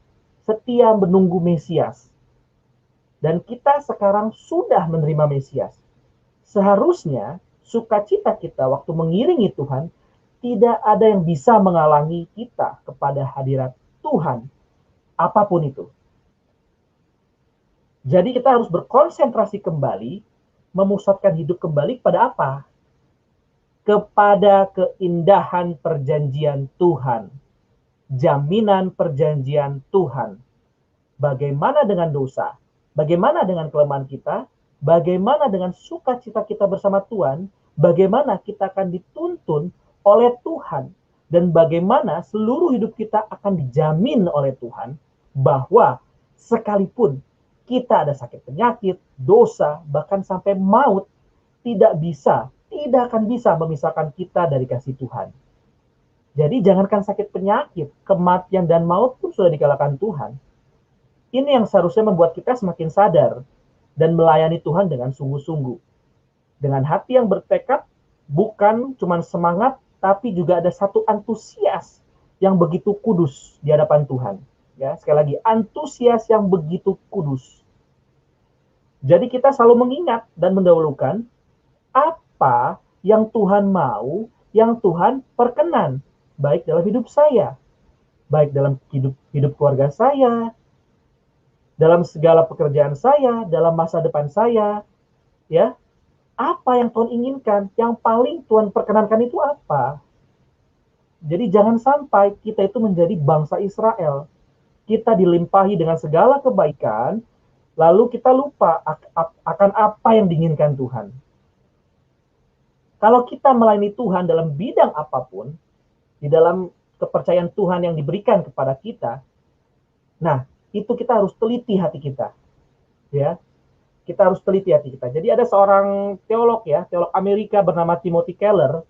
menunggu Mesias. Dan kita sekarang sudah menerima Mesias. Seharusnya sukacita kita waktu mengiringi Tuhan tidak ada yang bisa menghalangi kita kepada hadirat Tuhan, apapun itu. Jadi kita harus berkonsentrasi kembali, memusatkan hidup kembali kepada apa? Kepada keindahan perjanjian Tuhan, jaminan perjanjian Tuhan. Bagaimana dengan dosa? Bagaimana dengan kelemahan kita? Bagaimana dengan sukacita kita bersama Tuhan? Bagaimana kita akan dituntun oleh Tuhan? Dan bagaimana seluruh hidup kita akan dijamin oleh Tuhan bahwa sekalipun kita ada sakit penyakit, dosa, bahkan sampai maut, tidak akan bisa memisahkan kita dari kasih Tuhan. Jadi jangankan sakit penyakit, kematian dan maut pun sudah dikalahkan Tuhan. Ini yang seharusnya membuat kita semakin sadar dan melayani Tuhan dengan sungguh-sungguh. Dengan hati yang bertekad, bukan cuma semangat, tapi juga ada satu antusias yang begitu kudus di hadapan Tuhan. Ya, sekali lagi, antusias yang begitu kudus. Jadi kita selalu mengingat dan mendahulukan apa yang Tuhan mau, yang Tuhan perkenan, baik dalam hidup saya, baik dalam hidup keluarga saya, dalam segala pekerjaan saya, dalam masa depan saya, ya, apa yang Tuhan inginkan, yang paling Tuhan perkenankan itu apa? Jadi jangan sampai kita itu menjadi bangsa Israel. Kita dilimpahi dengan segala kebaikan, lalu kita lupa akan apa yang diinginkan Tuhan. Kalau kita melayani Tuhan dalam bidang apapun, di dalam kepercayaan Tuhan yang diberikan kepada kita, nah, itu kita harus teliti hati kita, ya. Kita harus teliti hati kita. Jadi ada seorang teolog Amerika bernama Timothy Keller,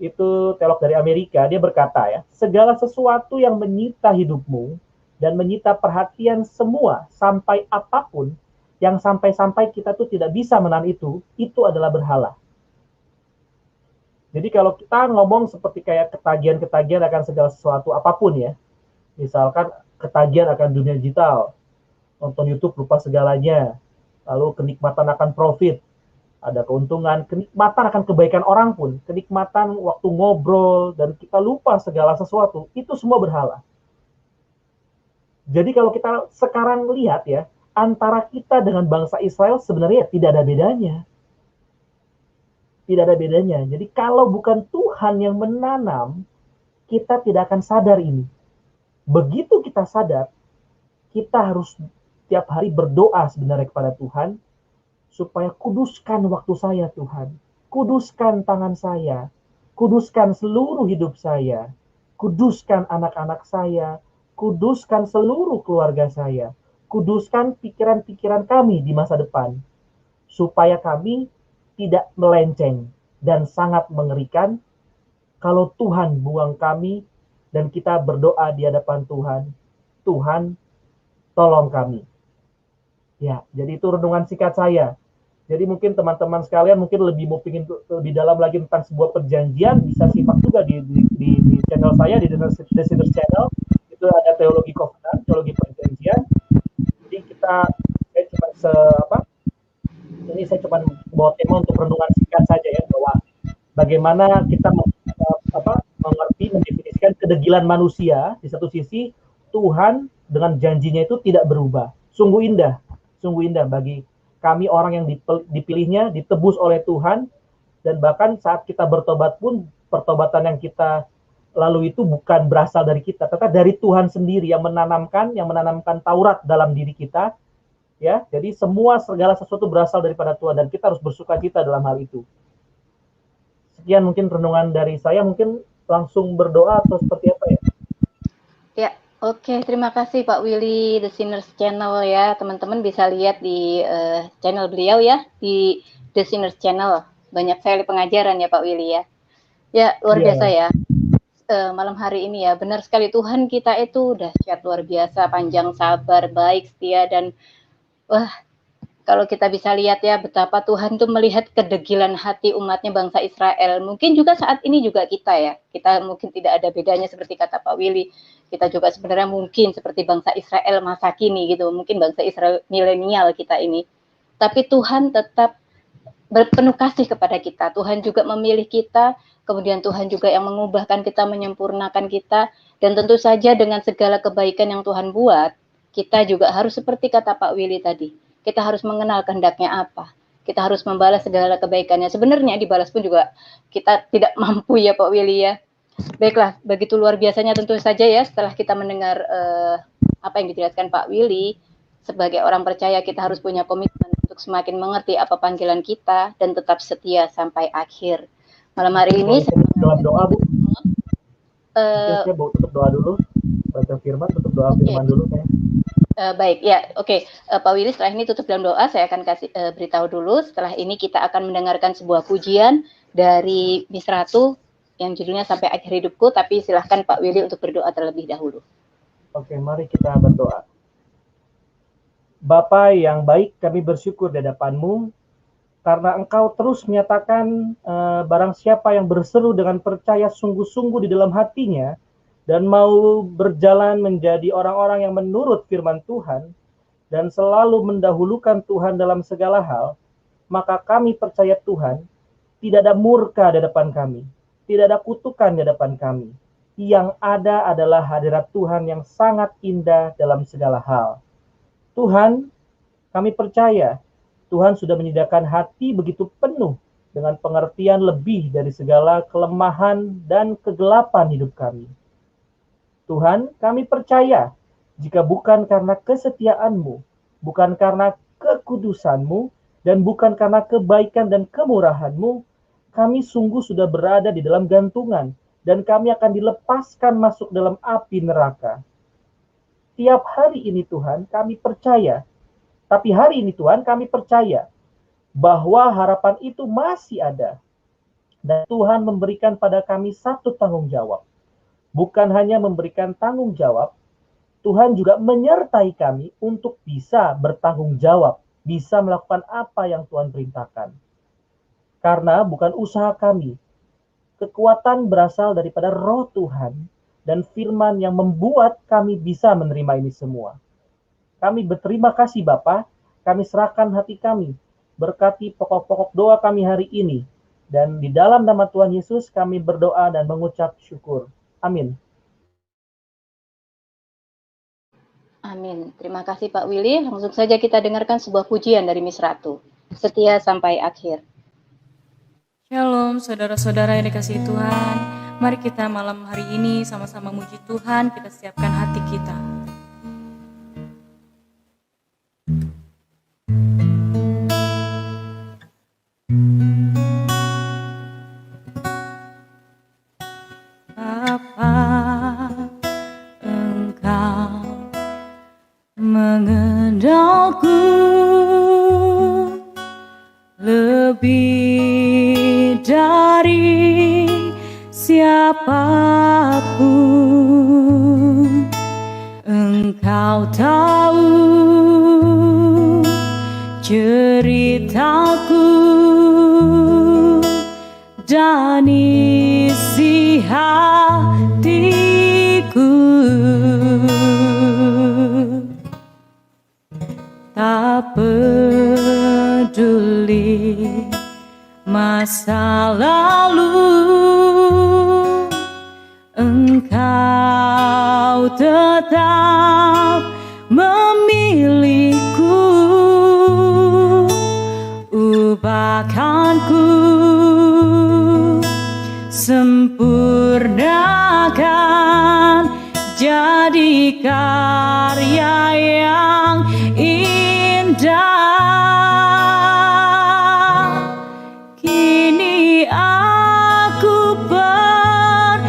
itu teolog dari Amerika, dia berkata ya, segala sesuatu yang menyita hidupmu dan menyita perhatian semua sampai apapun, yang sampai-sampai kita tuh tidak bisa menahan itu adalah berhala. Jadi kalau kita ngomong seperti kayak ketagihan akan segala sesuatu apapun ya, misalkan ketagihan akan dunia digital, nonton YouTube lupa segalanya, lalu kenikmatan akan profit, ada keuntungan, kenikmatan akan kebaikan orang pun, kenikmatan waktu ngobrol, dan kita lupa segala sesuatu, itu semua berhala. Jadi kalau kita sekarang lihat ya, antara kita dengan bangsa Israel sebenarnya tidak ada bedanya. Tidak ada bedanya. Jadi kalau bukan Tuhan yang menanam, kita tidak akan sadar ini. Begitu kita sadar, kita harus tiap hari berdoa sebenarnya kepada Tuhan, supaya kuduskan waktu saya Tuhan, kuduskan tangan saya, kuduskan seluruh hidup saya, kuduskan anak-anak saya, kuduskan seluruh keluarga saya, kuduskan pikiran-pikiran kami di masa depan, supaya kami tidak melenceng. Dan sangat mengerikan kalau Tuhan buang kami dan kita berdoa di hadapan Tuhan, Tuhan tolong kami. Ya, jadi itu renungan singkat saya. Jadi mungkin teman-teman sekalian mungkin lebih mau pingin lebih dalam lagi tentang sebuah perjanjian, bisa simak juga di channel saya, di The Sinners Channel. Itu ada teologi covenant, teologi perjanjian. Jadi saya cuma bawa tema untuk renungan singkat saja ya, bahwa bagaimana kita mengerti, mendefinisikan kedegilan manusia. Di satu sisi Tuhan dengan janjinya itu tidak berubah. Sungguh indah bagi kami orang yang dipilihnya, ditebus oleh Tuhan, dan bahkan saat kita bertobat pun, pertobatan yang kita lalu itu bukan berasal dari kita, tetapi dari Tuhan sendiri yang menanamkan Taurat dalam diri kita, ya. Jadi segala sesuatu berasal daripada Tuhan, dan kita harus bersukacita dalam hal itu. Sekian mungkin renungan dari saya, mungkin langsung berdoa atau seperti apa ya? Ya. Oke, terima kasih Pak Willy, The Sinners Channel ya. Teman-teman bisa lihat di channel beliau ya, di The Sinners Channel. Banyak sekali pengajaran ya Pak Willy ya. Ya, luar biasa ya. Malam hari ini ya, benar sekali Tuhan kita itu dahsyat, luar biasa, panjang sabar, baik, setia, dan wah, kalau kita bisa lihat ya betapa Tuhan tuh melihat kedegilan hati umatnya bangsa Israel. Mungkin juga saat ini juga kita ya. Kita mungkin tidak ada bedanya seperti kata Pak Willy. Kita juga sebenarnya mungkin seperti bangsa Israel masa kini gitu. Mungkin bangsa Israel milenial kita ini. Tapi Tuhan tetap berpenuh kasih kepada kita. Tuhan juga memilih kita, kemudian Tuhan juga yang mengubahkan kita, menyempurnakan kita, dan tentu saja dengan segala kebaikan yang Tuhan buat, kita juga harus seperti kata Pak Willy tadi, kita harus mengenal kehendaknya apa. Kita harus membalas segala kebaikannya. Sebenarnya dibalas pun juga kita tidak mampu ya Pak Willy ya. Baiklah, begitu luar biasanya tentu saja ya setelah kita mendengar apa yang dijelaskan Pak Willy, sebagai orang percaya kita harus punya komitmen untuk semakin mengerti apa panggilan kita dan tetap setia sampai akhir. Malam hari ini dalam doa Bu. Saya mau tutup doa dulu. Baca firman, tutup doa firman dulu saya. Baik, ya, oke. Pak Willy, setelah ini tutup dalam doa, saya akan kasih beritahu dulu. Setelah ini kita akan mendengarkan sebuah pujian dari Miss Ratu yang judulnya Sampai Akhir Hidupku, tapi silahkan Pak Willy untuk berdoa terlebih dahulu. Oke, mari kita berdoa. Bapa yang baik, kami bersyukur di hadapan-Mu karena Engkau terus menyatakan barang siapa yang berseru dengan percaya sungguh-sungguh di dalam hatinya dan mau berjalan menjadi orang-orang yang menurut firman Tuhan dan selalu mendahulukan Tuhan dalam segala hal, maka kami percaya Tuhan, tidak ada murka di hadapan kami, tidak ada kutukan di hadapan kami. Yang ada adalah hadirat Tuhan yang sangat indah dalam segala hal. Tuhan, kami percaya Tuhan sudah menyediakan hati begitu penuh dengan pengertian lebih dari segala kelemahan dan kegelapan hidup kami. Tuhan, kami percaya jika bukan karena kesetiaan-Mu, bukan karena kekudusan-Mu, dan bukan karena kebaikan dan kemurahan-Mu, kami sungguh sudah berada di dalam gantungan, dan kami akan dilepaskan masuk dalam api neraka. Tiap hari ini Tuhan, kami percaya, tapi hari ini Tuhan, kami percaya bahwa harapan itu masih ada. Dan Tuhan memberikan pada kami satu tanggung jawab. Bukan hanya memberikan tanggung jawab, Tuhan juga menyertai kami untuk bisa bertanggung jawab, bisa melakukan apa yang Tuhan perintahkan. Karena bukan usaha kami, kekuatan berasal daripada Roh Tuhan dan firman yang membuat kami bisa menerima ini semua. Kami berterima kasih Bapa, kami serahkan hati kami, berkati pokok-pokok doa kami hari ini, dan di dalam nama Tuhan Yesus kami berdoa dan mengucap syukur. Amin. Amin. Terima kasih Pak Willy. Langsung saja kita dengarkan sebuah pujian dari Miss Ratu. Setia sampai akhir. Shalom saudara-saudara yang dikasihi Tuhan. Mari kita malam hari ini sama-sama muji Tuhan, kita siapkan hati kita. Bapa, Engkau mengenalku lebih dari siapapun. Engkau tahu ceritaku dan isi hatiku. Tak peduli masa lalu, Engkau tetap memilihku. Ubahkanku, sempurnakan, jadi karya yang indah. Kini aku percaya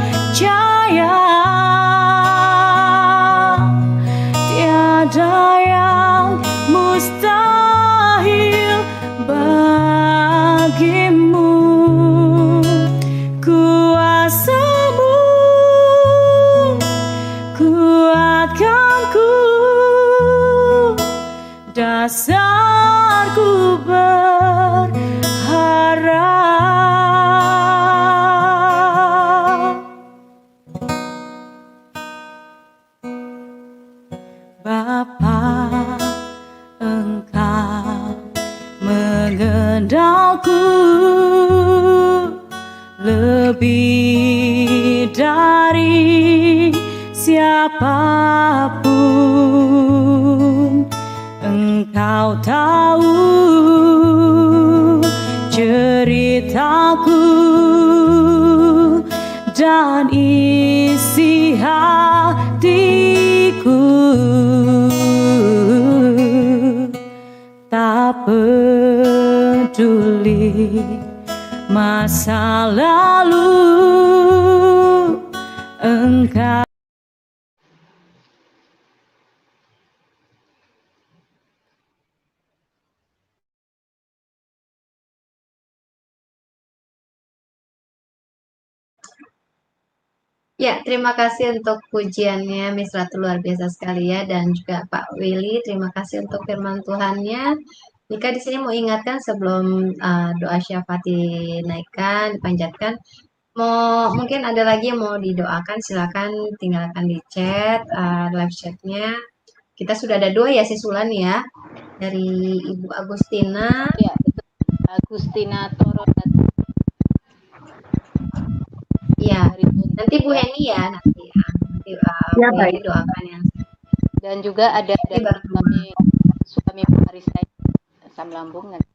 tiada yang mustahil bagimu. Kuasa-Mu kuatkanku, dasarku berharap. Bapa, Engkau mengerti sandalku lebih dari siapapun. Engkau tahu ceritaku dan isi hatiku. Tak peduli masa lalu, engkau. Ya, terima kasih untuk pujiannya Miss Ratu, luar biasa sekali ya, dan juga Pak Willy, terima kasih untuk firman Tuhannya. Nika di sini mau ingatkan sebelum doa syafaat dinaikkan, dipanjatkan, mungkin ada lagi yang mau didoakan, silakan tinggalkan di chat, live chatnya. Kita sudah ada 2 ya sisulan ya, dari Ibu Agustina. Ya, betul. Agustina Toronat. Ya, nanti Bu Heni ya, nanti Ya, Bu baik. Heni doakan yang. Dan juga ada dari suami Marisa Sam Lambung, nanti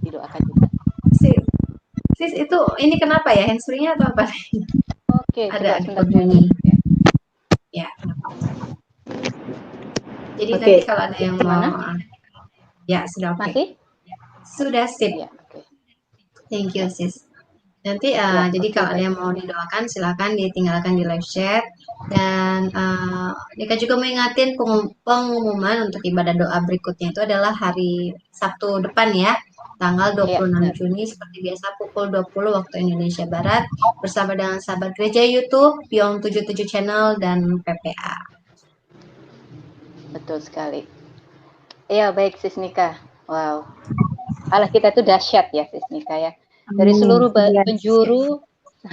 didoakan juga. Sis itu ini kenapa ya, handsfree-nya atau apa? Oke, Ada sebentar bunyi. ya. Ya. Jadi Oke. nanti kalau ada yang Gimana? mau, ya sudah oke. Masih? Sudah sip. Ya, oke. Thank you sis. Nanti jadi oke, kalau ada baik. yang mau didoakan silakan ditinggalkan di live chat, dan Nika juga mengingatin pengumuman untuk ibadah doa berikutnya itu adalah hari Sabtu depan ya, tanggal 26 benar. Juni seperti biasa pukul 20 waktu Indonesia Barat, bersama dengan sahabat gereja YouTube, Pion 77 Channel dan PPA. Betul sekali. Ya, baik Sis Nika. Wow. Allah kita tuh dahsyat ya Sis Nika ya. Dari seluruh penjuru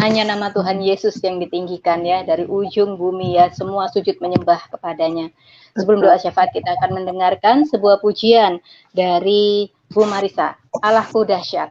hanya nama Tuhan Yesus yang ditinggikan ya, dari ujung bumi ya, semua sujud menyembah kepadanya. Sebelum doa syafaat kita akan mendengarkan sebuah pujian dari Bu Marisa. Allahku dahsyat.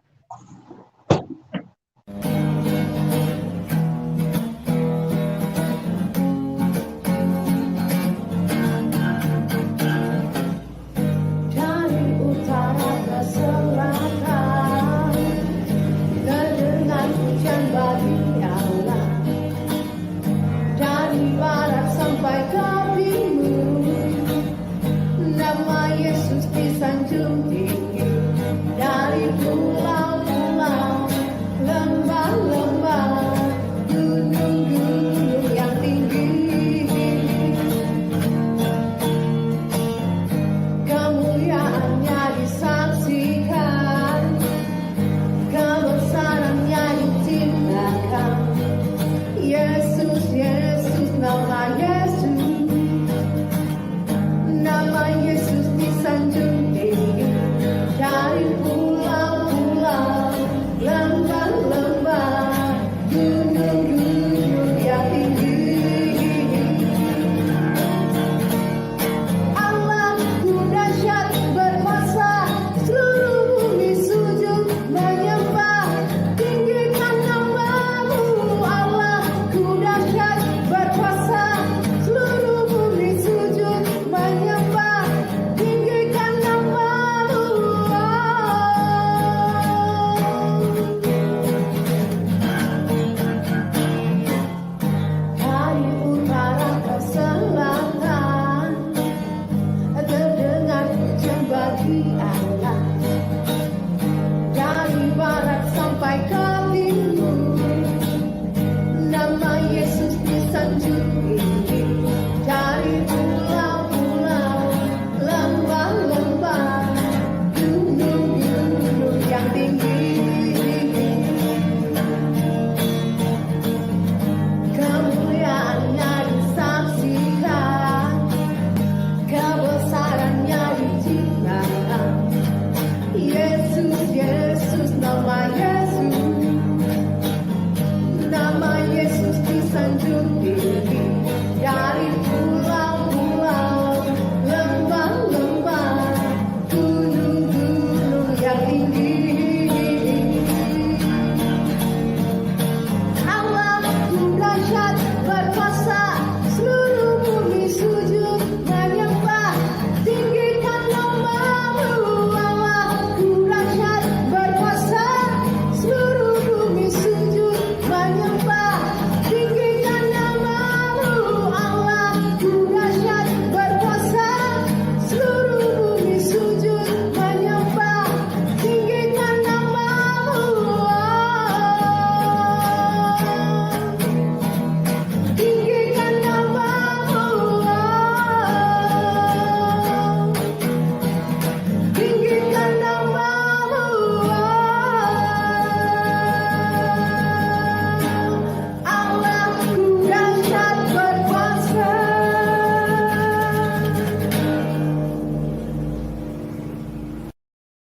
Yesus, nama Yesus.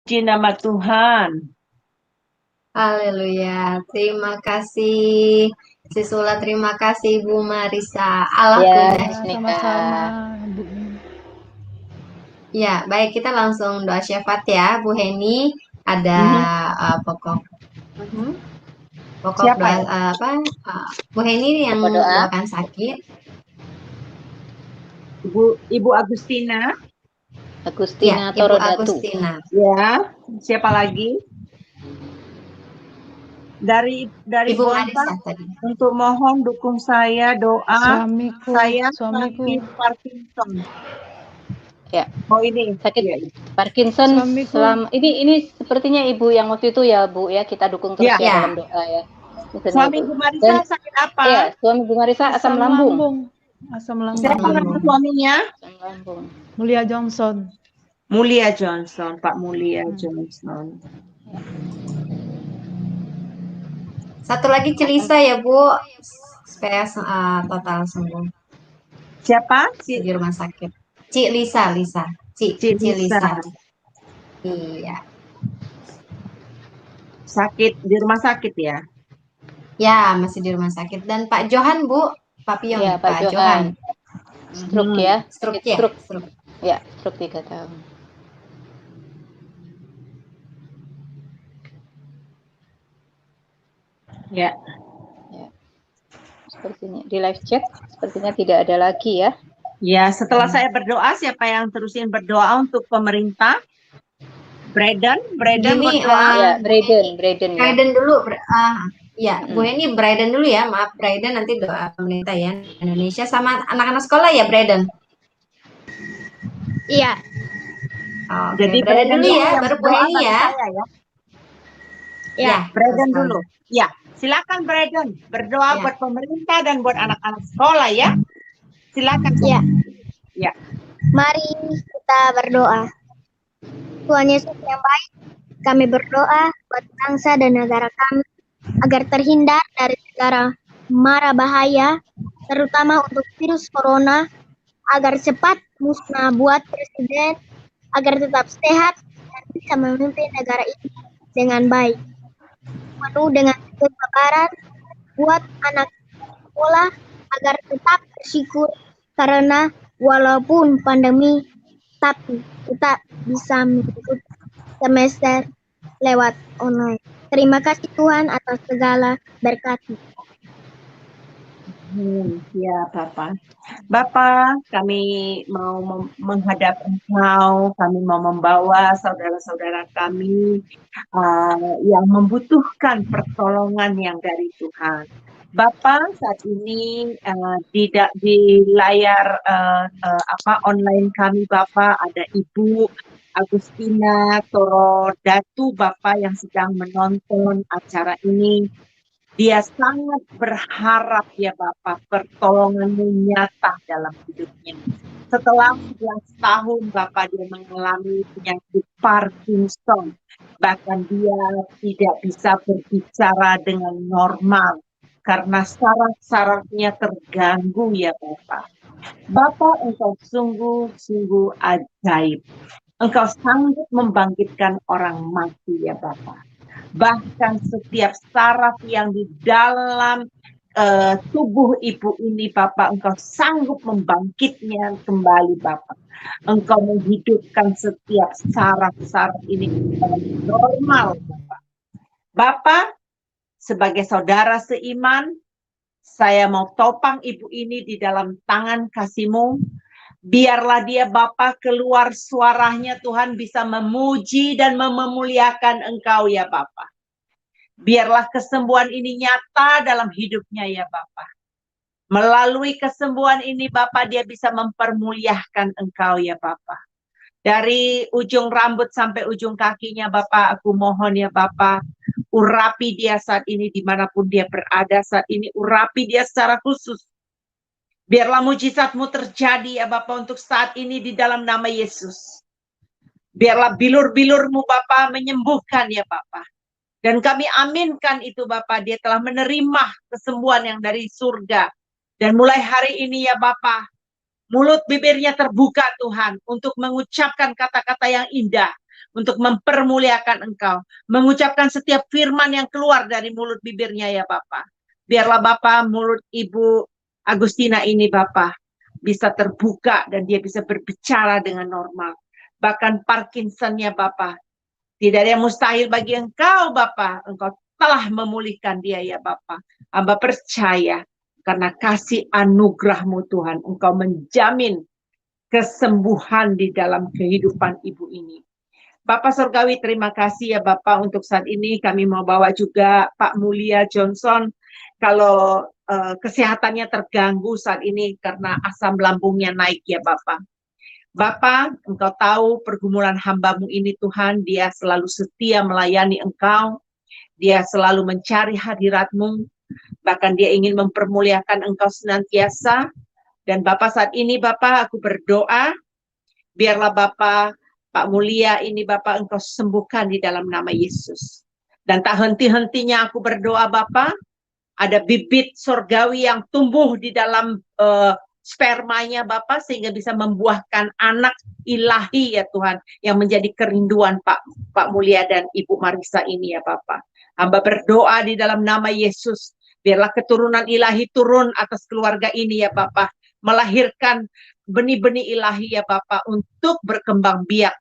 Puji nama Tuhan. Haleluya. Terima kasih Sisula, terima kasih Ibu Marisa. Allah Ya, kudus. Sis Nika. Sama-sama, Bu. Ya, baik, kita langsung doa syafaat ya, Bu Heni. Ada pokok Siapa doa ya? Bu Heni yang Pokok doa. doakan sakit. Ibu Agustina. Agustina Ya, Ibu Torodatu. Agustina. Ya, siapa lagi? Dari Ibu Bonta Marisa tadi. untuk mohon dukung saya doa. Suamiku, Saya suamiku. sakit Parkinson. Ya. Oh ini Sakit ya. Parkinson Suamiku. selama ini sepertinya Ibu yang waktu itu ya, Bu ya, kita dukung terus Ya. ya dalam doa ya. Misalnya, Suami Ibu. Bu Marisa Dan sakit apa? ya, suami Bu Marisa asam lambung. Asam lambung. Siapa nama suaminya? Asam lambung. Mulia Johnson. Mulia Johnson, Pak Mulia Johnson. Satu lagi Celisa ya, Bu. Supaya total sembuh Siapa? di rumah sakit. Ci Lisa. Ci Lisa. Iya. Sakit di rumah sakit ya? Ya, masih di rumah sakit. Dan Pak Johan, Bu. Pak Pion. Ya, Pak Johan. Stroke ya. Stroke Sakit ya. stroke. Ya, stroke 3 tahun. Ya. Sepertinya di live chat sepertinya tidak ada lagi ya. Ya, setelah saya berdoa, siapa yang terusin berdoa untuk pemerintah? Braden Gini, berdoa. Ya, Braden ya. Braden dulu. Ya, Bu Heni Braden dulu ya. Maaf Braden, nanti doa pemerintah ya Indonesia sama anak-anak sekolah ya Braden. Iya. Oke, Jadi Braden dulu ya, yang baru Bu berdoa Heni bagi ya. saya ya. Ya, Braden dulu. Ya, silakan Braden berdoa Ya. buat pemerintah dan buat anak-anak sekolah ya. Silakan. Ya. Ya. Mari kita berdoa. Tuhan Yesus yang baik, kami berdoa buat bangsa dan negara kami agar terhindar dari segala mara bahaya, terutama untuk virus corona, agar cepat musnah buat Presiden, agar tetap sehat dan bisa memimpin negara ini dengan baik. Penuh dengan kesabaran buat anak sekolah agar tetap bersyukur karena walaupun pandemi, tapi kita bisa mengikuti semester lewat online. Terima kasih Tuhan atas segala berkat-Mu. Ya, Bapak, kami mau menghadap Engkau, kami mau membawa saudara-saudara kami yang membutuhkan pertolongan yang dari Tuhan. Bapak, saat ini di layar online kami, Bapak, ada Ibu Agustina Torodatu, Bapak yang sedang menonton acara ini. Dia sangat berharap ya Bapak, pertolongan-Mu nyata dalam hidupnya. Setelah 11 tahun Bapak dia mengalami penyakit Parkinson. Bahkan dia tidak bisa berbicara dengan normal karena saraf-sarafnya terganggu ya Bapak. Bapak, Engkau sungguh-sungguh ajaib. Engkau sanggup membangkitkan orang mati ya Bapak. Bahkan setiap saraf yang di dalam tubuh ibu ini Bapak, Engkau sanggup membangkitnya kembali Bapak. Engkau menghidupkan setiap saraf-saraf ini normal Bapak. Bapak, sebagai saudara seiman, saya mau topang ibu ini di dalam tangan kasih-Mu. Biarlah dia Bapa keluar suaranya Tuhan bisa memuji dan memuliakan Engkau ya Bapa. Biarlah kesembuhan ini nyata dalam hidupnya ya Bapa. Melalui kesembuhan ini Bapa dia bisa mempermuliakan Engkau ya Bapa. Dari ujung rambut sampai ujung kakinya Bapa, aku mohon ya Bapa, urapi dia saat ini dimanapun dia berada saat ini, urapi dia secara khusus. Biarlah mujizat-Mu terjadi ya Bapa untuk saat ini di dalam nama Yesus. Biarlah bilur-bilur-Mu Bapa menyembuhkan ya Bapa. Dan kami aminkan itu Bapa, dia telah menerima kesembuhan yang dari surga. Dan mulai hari ini ya Bapa, mulut bibirnya terbuka Tuhan untuk mengucapkan kata-kata yang indah. untuk mempermuliakan Engkau, mengucapkan setiap firman yang keluar dari mulut bibirnya ya Bapa. Biarlah Bapa mulut Ibu Agustina ini Bapa bisa terbuka dan dia bisa berbicara dengan normal. Bahkan Parkinson-nya Bapa, tidak ada yang mustahil bagi Engkau Bapa. Engkau telah memulihkan dia ya Bapa. Hamba percaya karena kasih anugerah-Mu Tuhan, Engkau menjamin kesembuhan di dalam kehidupan ibu ini. Bapak Surgawi, terima kasih ya Bapak untuk saat ini kami mau bawa juga Pak Mulia Johnson. Kalau kesehatannya terganggu saat ini karena asam lambungnya naik ya Bapak. Bapak, Engkau tahu pergumulan hamba-Mu ini Tuhan, dia selalu setia melayani Engkau, dia selalu mencari hadirat-Mu, bahkan dia ingin mempermuliakan Engkau senantiasa. Dan Bapak saat ini Bapak aku berdoa, biarlah Bapak Pak Mulia ini Bapak Engkau sembuhkan di dalam nama Yesus. Dan tak henti-hentinya aku berdoa Bapak, ada bibit surgawi yang tumbuh di dalam spermanya Bapak sehingga bisa membuahkan anak ilahi ya Tuhan yang menjadi kerinduan Pak Mulia dan Ibu Marisa ini ya Bapak. Hamba berdoa di dalam nama Yesus, biarlah keturunan ilahi turun atas keluarga ini ya Bapak, melahirkan benih-benih ilahi ya Bapak untuk berkembang biak.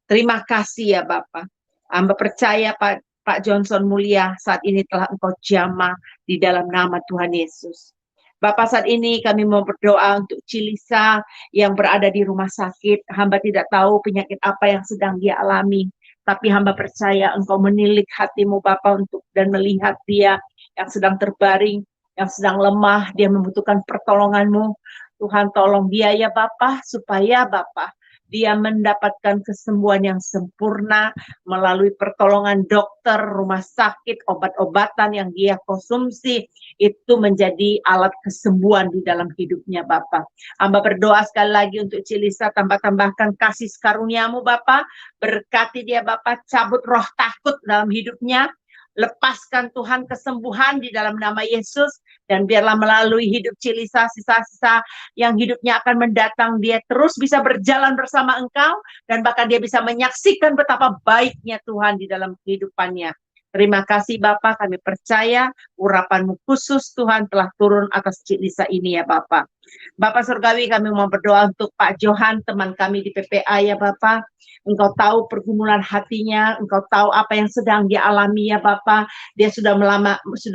Terima kasih ya Bapak. Hamba percaya Pak Johnson Mulia saat ini telah Engkau jamah di dalam nama Tuhan Yesus. Bapak saat ini kami mau berdoa untuk Cilisa yang berada di rumah sakit. Hamba tidak tahu penyakit apa yang sedang dia alami. Tapi hamba percaya Engkau menilik hatimu Bapak untuk dan melihat dia yang sedang terbaring, yang sedang lemah, dia membutuhkan pertolongan-Mu. Tuhan tolong dia ya Bapak, supaya Bapak dia mendapatkan kesembuhan yang sempurna melalui pertolongan dokter, rumah sakit, obat-obatan yang dia konsumsi, itu menjadi alat kesembuhan di dalam hidupnya Bapak. Hamba berdoa sekali lagi untuk Cilisa, tambahkan kasih karunia-Mu Bapak, berkati dia Bapak, cabut roh takut dalam hidupnya, lepaskan Tuhan kesembuhan di dalam nama Yesus, dan biarlah melalui hidup Cilisa, sisa-sisa yang hidupnya akan mendatang, dia terus bisa berjalan bersama Engkau, dan bahkan dia bisa menyaksikan betapa baiknya Tuhan di dalam kehidupannya. Terima kasih Bapak, kami percaya urapan-Mu khusus Tuhan telah turun atas Cilisa ini ya Bapak. Bapak Surgawi, kami mau berdoa untuk Pak Johan, teman kami di PPA ya Bapak. Engkau tahu pergumulan hatinya, Engkau tahu apa yang sedang dia alami ya Bapak. Dia sudah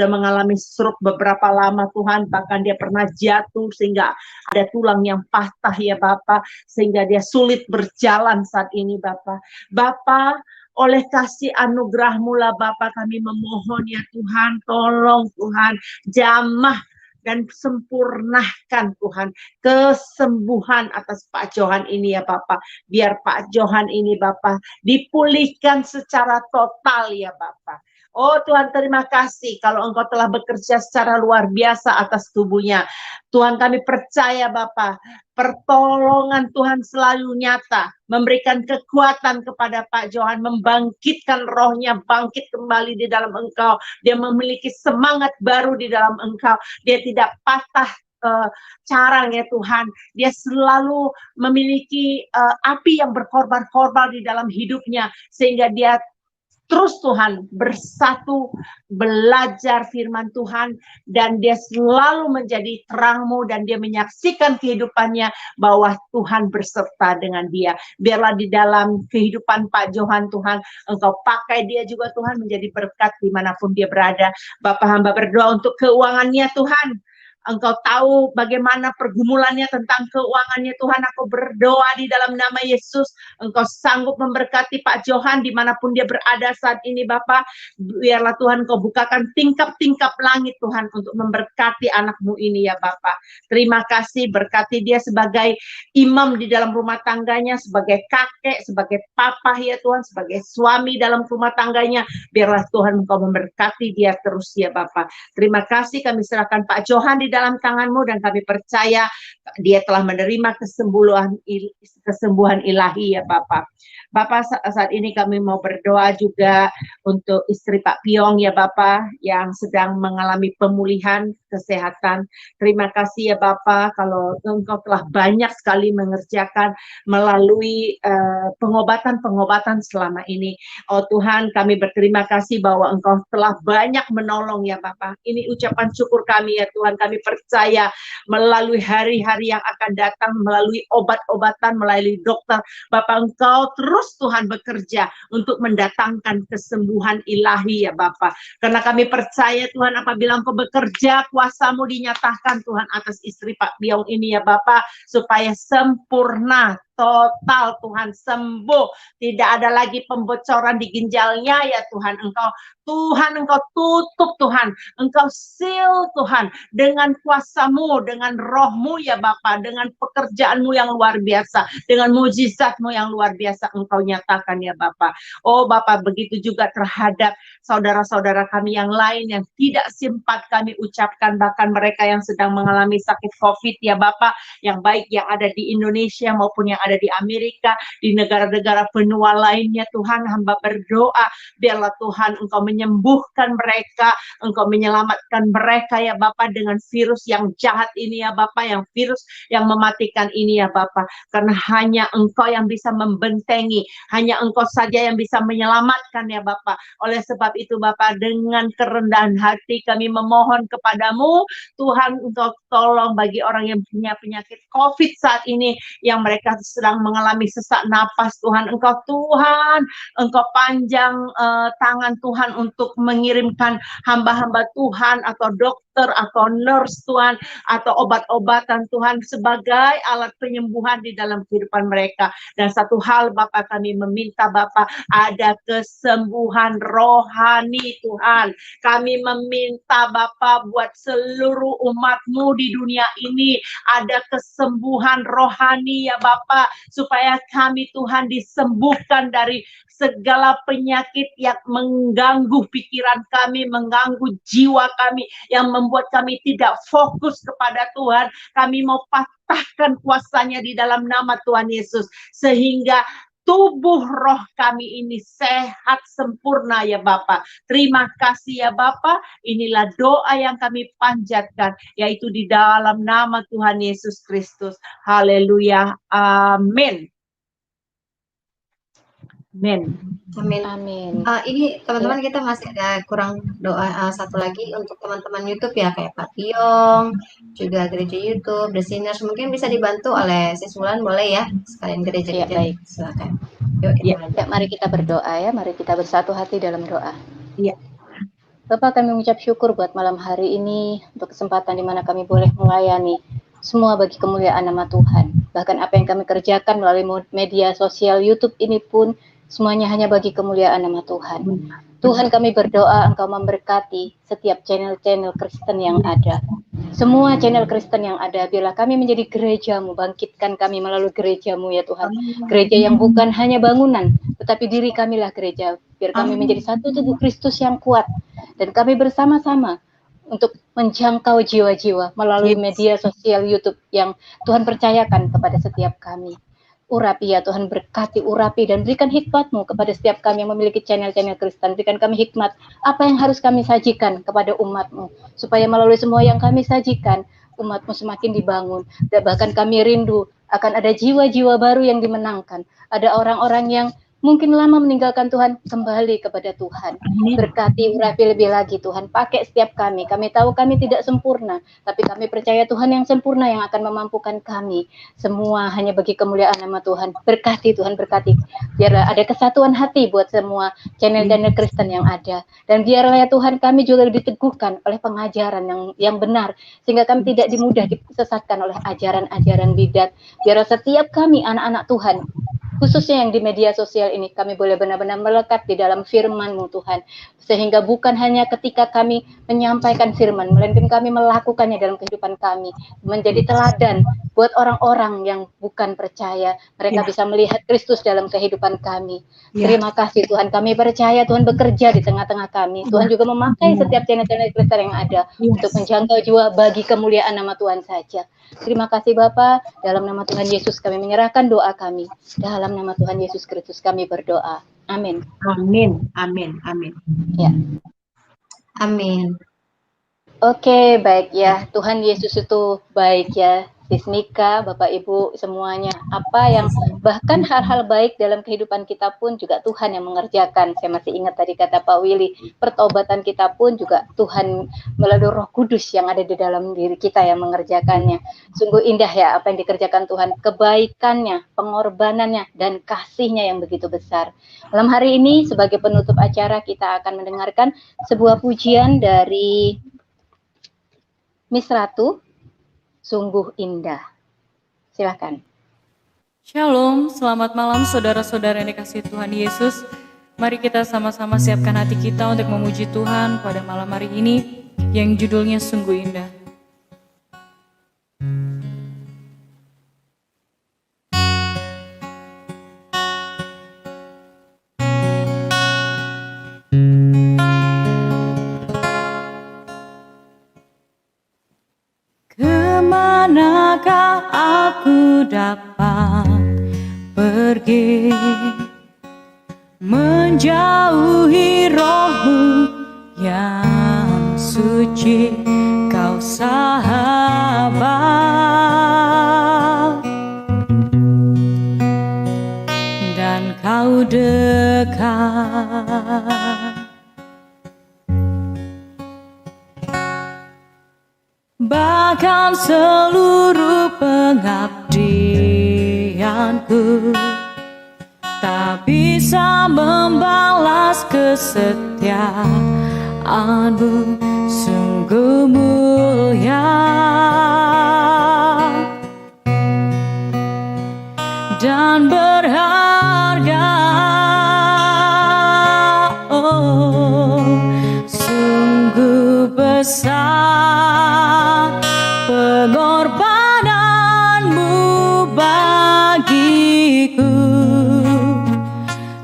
mengalami stroke beberapa lama Tuhan, bahkan dia pernah jatuh sehingga ada tulang yang patah ya Bapak, sehingga dia sulit berjalan saat ini Bapak. Bapak, oleh kasih anugerah-Mu lah Bapak kami memohon ya Tuhan, tolong Tuhan, jamah dan sempurnakan Tuhan kesembuhan atas Pak Johan ini ya Bapak. Biar Pak Johan ini Bapak dipulihkan secara total ya Bapak. Oh Tuhan, terima kasih kalau Engkau telah bekerja secara luar biasa atas tubuhnya. Tuhan, kami percaya Bapa, pertolongan Tuhan selalu nyata, memberikan kekuatan kepada Pak Johan, membangkitkan rohnya, bangkit kembali di dalam Engkau. Dia memiliki semangat baru di dalam Engkau. Dia tidak patah carang ya Tuhan. Dia selalu memiliki api yang berkorban-korban di dalam hidupnya, sehingga dia terus Tuhan bersatu belajar firman Tuhan, dan dia selalu menjadi terang-Mu, dan dia menyaksikan kehidupannya bahwa Tuhan berserta dengan dia. Biarlah di dalam kehidupan Pak Johan Tuhan, Engkau pakai dia juga Tuhan menjadi berkat dimanapun dia berada. Bapak hamba berdoa untuk keuangannya Tuhan. Engkau tahu bagaimana pergumulannya tentang keuangannya Tuhan. Aku berdoa di dalam nama Yesus, Engkau sanggup memberkati Pak Johan dimanapun dia berada saat ini Bapak. Biarlah Tuhan Engkau bukakan tingkap-tingkap langit Tuhan untuk memberkati anak-Mu ini ya Bapak. Terima kasih, berkati dia sebagai imam di dalam rumah tangganya, sebagai kakek, sebagai papa ya Tuhan, sebagai suami dalam rumah tangganya. Biarlah Tuhan Engkau memberkati dia terus ya Bapak. Terima kasih, kami serahkan Pak Johan di dalam tangan-Mu dan kami percaya dia telah menerima kesembuhan ilahi ya Bapak. Bapak, saat ini kami mau berdoa juga untuk istri Pak Piong ya Bapak yang sedang mengalami pemulihan kesehatan. Terima kasih ya Bapak kalau Engkau telah banyak sekali mengerjakan melalui pengobatan-pengobatan selama ini. Oh Tuhan, kami berterima kasih bahwa Engkau telah banyak menolong ya Bapak. Ini ucapan syukur kami ya Tuhan. Kami percaya melalui hari-hari yang akan datang, melalui obat-obatan, melalui dokter, Bapak Engkau terus Tuhan bekerja untuk mendatangkan kesembuhan ilahi ya Bapak. Karena kami percaya Tuhan apabila Engkau bekerja, kuasa-Mu dinyatakan Tuhan atas istri Pak Piong ini ya Bapak, supaya sempurna, total Tuhan, sembuh, tidak ada lagi pembocoran di ginjalnya ya Tuhan. Engkau tutup Tuhan, Engkau seal Tuhan dengan kuasa-Mu, dengan roh-Mu ya Bapa, dengan pekerjaan-Mu yang luar biasa, dengan mujizat-Mu yang luar biasa Engkau nyatakan ya Bapa. Oh Bapa, begitu juga terhadap saudara-saudara kami yang lain yang tidak sempat kami ucapkan, bahkan mereka yang sedang mengalami sakit COVID ya Bapa, yang baik yang ada di Indonesia maupun yang ada di Amerika, di negara-negara benua lainnya Tuhan, hamba berdoa biarlah Tuhan Engkau menyembuhkan mereka, Engkau menyelamatkan mereka ya Bapa dengan virus yang jahat ini ya Bapa, yang virus yang mematikan ini ya Bapa, karena hanya Engkau yang bisa membentengi, hanya Engkau saja yang bisa menyelamatkan ya Bapa. Oleh sebab itu Bapa, dengan kerendahan hati kami memohon kepadamu Tuhan, Engkau tolong bagi orang yang punya penyakit COVID saat ini, yang mereka sedang mengalami sesak napas Tuhan, Engkau panjang tangan Tuhan untuk mengirimkan hamba-hamba Tuhan atau dokter atau nurse Tuhan atau obat-obatan Tuhan sebagai alat penyembuhan di dalam kehidupan mereka. Dan satu hal Bapak, kami meminta Bapak ada kesembuhan rohani Tuhan. Kami meminta Bapak buat seluruh umat-Mu di dunia ini ada kesembuhan rohani ya Bapak, supaya kami Tuhan disembuhkan dari segala penyakit yang mengganggu pikiran kami, mengganggu jiwa kami, yang membuat kami tidak fokus kepada Tuhan. Kami mau patahkan kuasanya di dalam nama Tuhan Yesus, sehingga tubuh roh kami ini sehat sempurna ya Bapa. Terima kasih ya Bapa. Inilah doa yang kami panjatkan, yaitu di dalam nama Tuhan Yesus Kristus. Haleluya. Amin. Amin. Amin. Amin. Ini teman-teman kita masih ada kurang doa satu lagi untuk teman-teman YouTube ya, kayak Pak Piong, juga gereja YouTube, The Sinners, mungkin bisa dibantu oleh Sis Wulan, boleh ya, sekalian gereja Ya, kita. baik. Silakan. Yuk kita lanjut. Ya, mari kita berdoa ya, mari kita bersatu hati dalam doa. Iya. Bapak, kami mengucap syukur buat malam hari ini, untuk kesempatan di mana kami boleh melayani semua bagi kemuliaan nama Tuhan. Bahkan apa yang kami kerjakan melalui media sosial YouTube ini pun semuanya hanya bagi kemuliaan nama Tuhan. Tuhan, kami berdoa Engkau memberkati setiap channel-channel Kristen yang ada. Semua channel Kristen yang ada, biarlah kami menjadi gereja-Mu, bangkitkan kami melalui gereja-Mu ya Tuhan. Gereja yang bukan hanya bangunan, tetapi diri kamilah gereja. Biar kami menjadi satu tubuh Kristus yang kuat. Dan kami bersama-sama untuk menjangkau jiwa-jiwa melalui media sosial YouTube yang Tuhan percayakan kepada setiap kami. Urapi ya Tuhan, berkati, urapi dan berikan hikmat-Mu kepada setiap kami yang memiliki channel-channel Kristen. Berikan kami hikmat apa yang harus kami sajikan kepada umat-Mu, supaya melalui semua yang kami sajikan, umat-Mu semakin dibangun. Dan bahkan kami rindu akan ada jiwa-jiwa baru yang dimenangkan. Ada orang-orang yang mungkin lama meninggalkan Tuhan, kembali kepada Tuhan. Berkati, urapi lebih lagi Tuhan, pakai setiap kami. Kami tahu kami tidak sempurna, tapi kami percaya Tuhan yang sempurna yang akan memampukan kami. Semua hanya bagi kemuliaan nama Tuhan. Berkati Tuhan, berkati. Biarlah ada kesatuan hati buat semua channel-channel Kristen yang ada. Dan biarlah ya Tuhan, kami juga diteguhkan oleh pengajaran yang benar, sehingga kami tidak mudah disesatkan oleh ajaran-ajaran bidat. Biarlah setiap kami anak-anak Tuhan, khususnya yang di media sosial ini, kami boleh benar-benar melekat di dalam firman-Mu Tuhan, sehingga bukan hanya ketika kami menyampaikan firman, melainkan kami melakukannya dalam kehidupan kami, menjadi teladan buat orang-orang yang bukan percaya, mereka Ya. bisa melihat Kristus dalam kehidupan kami. Ya. Terima kasih Tuhan, kami percaya Tuhan bekerja di tengah-tengah kami. Tuhan juga memakai Ya. setiap channel-channel Kristen yang ada Yes. untuk menjangkau jiwa bagi kemuliaan nama Tuhan saja. Terima kasih Bapa, dalam nama Tuhan Yesus kami menyerahkan doa kami. Dalam nama Tuhan Yesus Kristus kami berdoa. Amin. Amin, amin, amin. Ya. Amin. Oke, baik ya. Tuhan Yesus itu baik ya. Sis Nika, Bapak Ibu semuanya. Apa yang bahkan hal-hal baik dalam kehidupan kita pun juga Tuhan yang mengerjakan. Saya masih ingat tadi kata Pak Willy, pertobatan kita pun juga Tuhan melalui Roh Kudus yang ada di dalam diri kita yang mengerjakannya. Sungguh indah ya apa yang dikerjakan Tuhan, kebaikannya, pengorbanannya, dan kasihnya yang begitu besar. Malam hari ini sebagai penutup acara kita akan mendengarkan sebuah pujian dari Miss Ratu, Sungguh Indah. Silakan. Shalom, selamat malam saudara-saudara yang dikasihi Tuhan Yesus. Mari kita sama-sama siapkan hati kita untuk memuji Tuhan pada malam hari ini yang judulnya Sungguh Indah. Kemanakah aku dapat pergi, menjauhi Roh-Mu yang suci, Kau sahabat, dan Kau dekat. Bahkan seluruh pengabdianku tak bisa membalas kesetiaan-Mu, sungguh mulia dan berharga. Oh, sungguh besar pengorbananmu bagiku,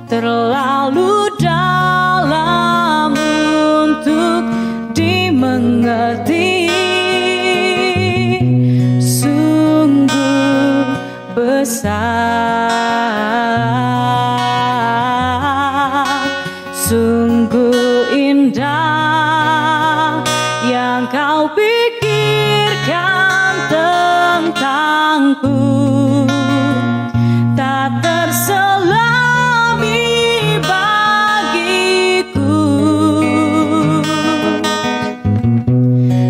terlalu dalam untuk dimengerti, sungguh besar, sungguh indah yang Kau pikirkan tentangku, tak terselami bagiku,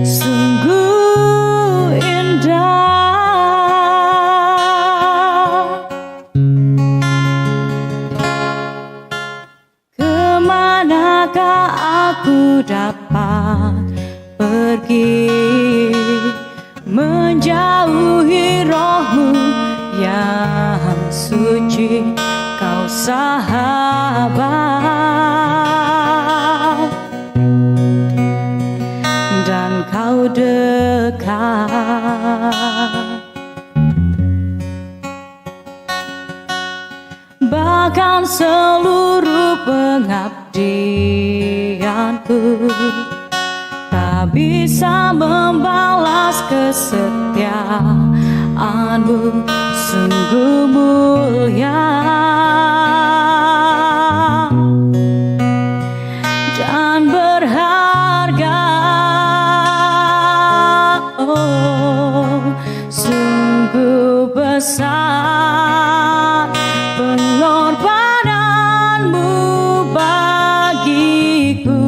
sungguh indah. Kemanakah aku dapat pergi, menjauhi Roh-Mu yang suci, Kau sahabat, dan Kau dekat. Bahkan seluruh pengabdianku tak bisa membalas kesetiaan-Mu, sungguh mulia dan berharga. Oh, sungguh besar pengorbananmu bagiku,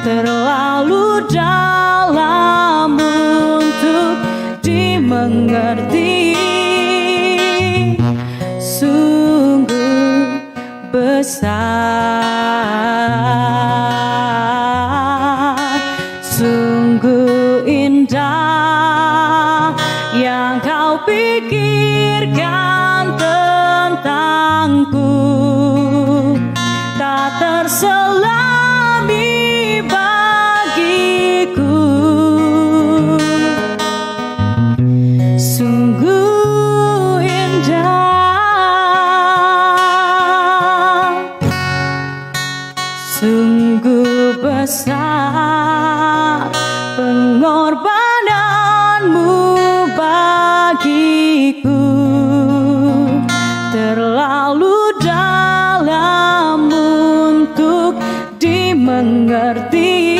terlalu dalam untuk dimengerti, sungguh besar, sungguh indah yang Kau pikirkan tentangku, tak terselami bagiku, besar pengorbananmu bagiku, terlalu dalam untuk dimengerti,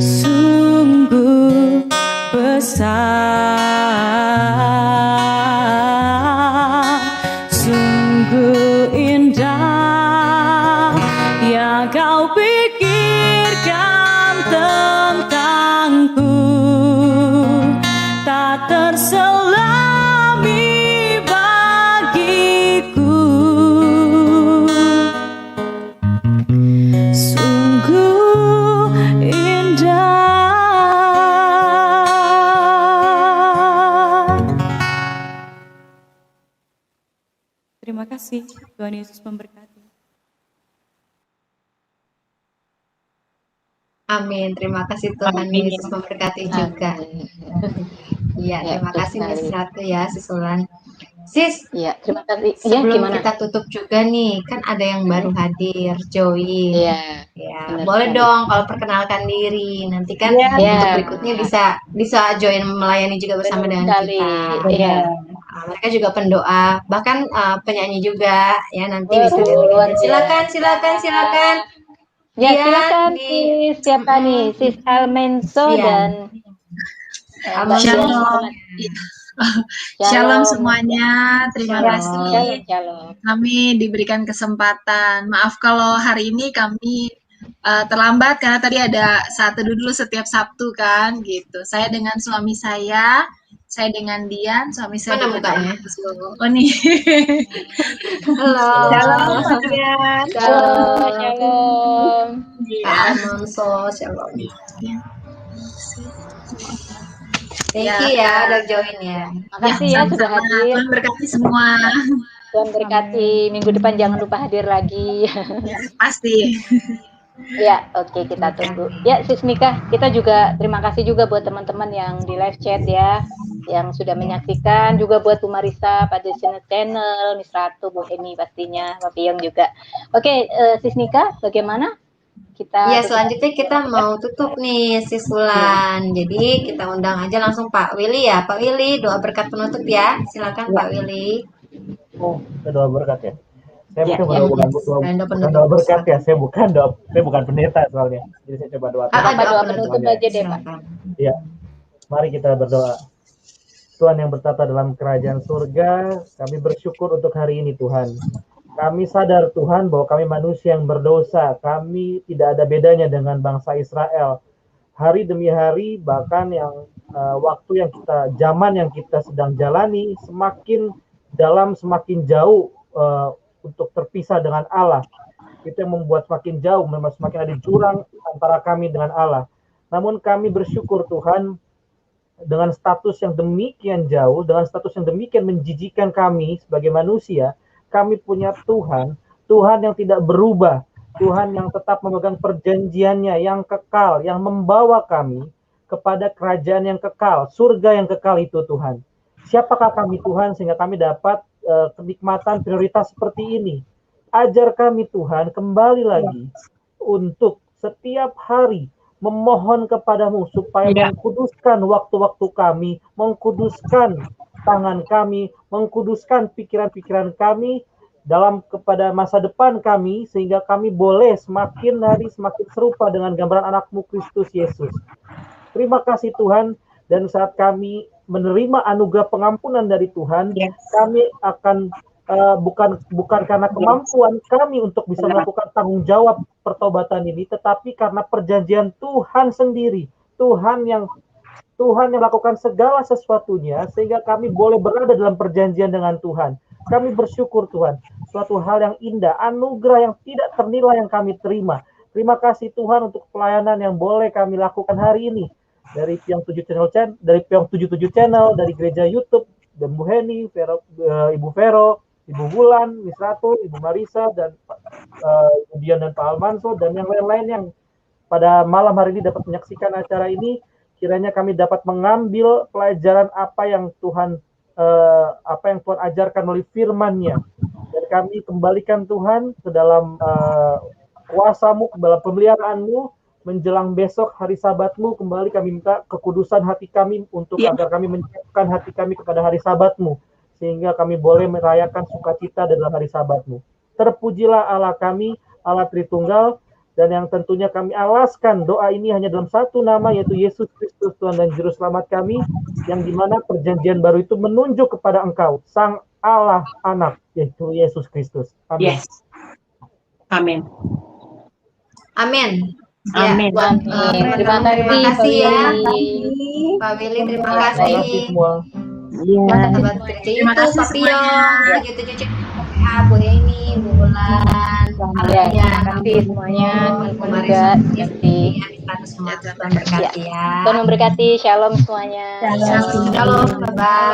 sungguh besar, sungguh indah yang kau pikirkan tentangku, tak terselami bagiku, sungguh indah. Terima kasih, Tuhan Yesus memberkati. Amin. Terima kasih, Tuhan Yesus memberkati juga. Iya, Ya, terima betul kasih Miss sekali. Ratu ya, Sis Ulan. Sis, Iya, terima kasih. Iya, sebelum gimana? kita tutup juga nih, kan ada yang baru hadir, join. Iya, Ya, benar boleh sekali. dong kalau perkenalkan diri. Nanti kan Iya. Iya. untuk berikutnya bisa join melayani juga bersama Benar dengan sekali. kita. Iya. Mereka juga pendoa, bahkan penyanyi juga ya, nanti bisa Waduh, luar ganti. Silakan. Ya, Dian, silakan di Sis. Siapa nih? Sis Almenso Dian. dan Mbak Dian. Shalom. Shalom semuanya, terima Shalom. kasih Shalom. kami diberikan kesempatan. Maaf kalau hari ini kami terlambat karena tadi ada saat teduh dulu setiap Sabtu kan gitu. Saya dengan suami saya dengan Dian, suami saya Mana berada mukanya? di Solo. Oh nih. Halo. Shalom, Pak Dian. Shalom. Kak Almanso, shalom. Thank Ya. you ya udah join ya. Makasih ya sudah sama-sama. hadir. Tuhan berkati semua. Tuhan berkati. Minggu depan jangan lupa hadir lagi. Ya, pasti. Ya, oke, kita tunggu. Ya, Sis Mika, kita juga terima kasih juga buat teman-teman yang di live chat ya, yang sudah menyaksikan, juga buat Bu Marisa, Pak Jason Channel, Miss Ratu, Bu Heni pastinya, Pak Piyong juga. Oke, Sis Mika, bagaimana? Kita Ya, selanjutnya kita mau tutup nih Sis Wulan. Jadi kita undang aja langsung Pak Willy ya. Pak Willy, doa berkat penutup ya. Silakan Pak Willy. Oh, kita doa berkat ya. Saya Ya, mungkin bukan doa berkat ya. Saya bukan pendeta soalnya. Jadi saya coba doa. doa penutup aja deh, Pak. Ya, mari kita berdoa. Tuhan yang bertata dalam kerajaan surga, kami bersyukur untuk hari ini Tuhan. Kami sadar Tuhan bahwa kami manusia yang berdosa. Kami tidak ada bedanya dengan bangsa Israel. Hari demi hari, bahkan yang waktu yang zaman yang kita sedang jalani semakin dalam, semakin jauh untuk terpisah dengan Allah. Itu yang membuat semakin jauh, memang semakin ada jurang antara kami dengan Allah. Namun kami bersyukur Tuhan, dengan status yang demikian jauh, dengan status yang demikian menjijikan kami sebagai manusia, kami punya Tuhan yang tidak berubah, Tuhan yang tetap memegang perjanjiannya yang kekal, yang membawa kami kepada kerajaan yang kekal, surga yang kekal itu Tuhan. Siapakah kami Tuhan sehingga kami dapat kenikmatan prioritas seperti ini? Ajar kami Tuhan kembali lagi untuk setiap hari memohon kepadamu supaya mengkuduskan waktu-waktu kami, mengkuduskan tangan kami, mengkuduskan pikiran-pikiran kami dalam kepada masa depan kami, sehingga kami boleh semakin hari semakin serupa dengan gambaran anakmu Kristus Yesus. Terima kasih Tuhan, dan saat kami menerima anugerah pengampunan dari Tuhan, kami akan bukan karena kemampuan kami untuk bisa melakukan tanggung jawab pertobatan ini, tetapi karena perjanjian Tuhan sendiri, Tuhan yang lakukan segala sesuatunya sehingga kami boleh berada dalam perjanjian dengan Tuhan. Kami bersyukur Tuhan, suatu hal yang indah, anugerah yang tidak ternilai yang kami terima. Terima kasih Tuhan untuk pelayanan yang boleh kami lakukan hari ini dari Piang 7 Channel, dari Piang 77 Channel, dari gereja YouTube, dan Bu Heni, Ibu Vero, Ibu Wulan, Miss Ratu, Ibu Marisa, dan Ibu Dian dan Pak Almanso, dan yang lain-lain yang pada malam hari ini dapat menyaksikan acara ini. Kiranya kami dapat mengambil pelajaran apa yang Tuhan ajarkan melalui firman-Nya, dan kami kembalikan Tuhan ke dalam kuasa-Mu, dalam pemeliharaan-Mu, menjelang besok hari Sabat-Mu, kembali kami minta kekudusan hati kami untuk agar kami menyiapkan hati kami kepada hari Sabat-Mu, sehingga kami boleh merayakan sukacita dalam hari Sabat-Mu. Terpujilah Allah kami, Allah Tritunggal, dan yang tentunya kami alaskan doa ini hanya dalam satu nama, yaitu Yesus Kristus, Tuhan dan Juru Selamat kami, yang dimana perjanjian baru itu menunjuk kepada Engkau, Sang Allah Anak, yaitu Yesus Kristus. Amin. Yes. Amin. Amin. Amin. Terima kasih ya, Pak Willy. Terima Terima kasih. kasih semua. Buat kerja itu, Pak Pion, gitu cucu Bu Eni, Bu Bulan, ya, terima kasih semuanya. Teman-teman juga, Tuhan berkati ya. Tuhan memberkati. Shalom semuanya. Shalom, bye-bye.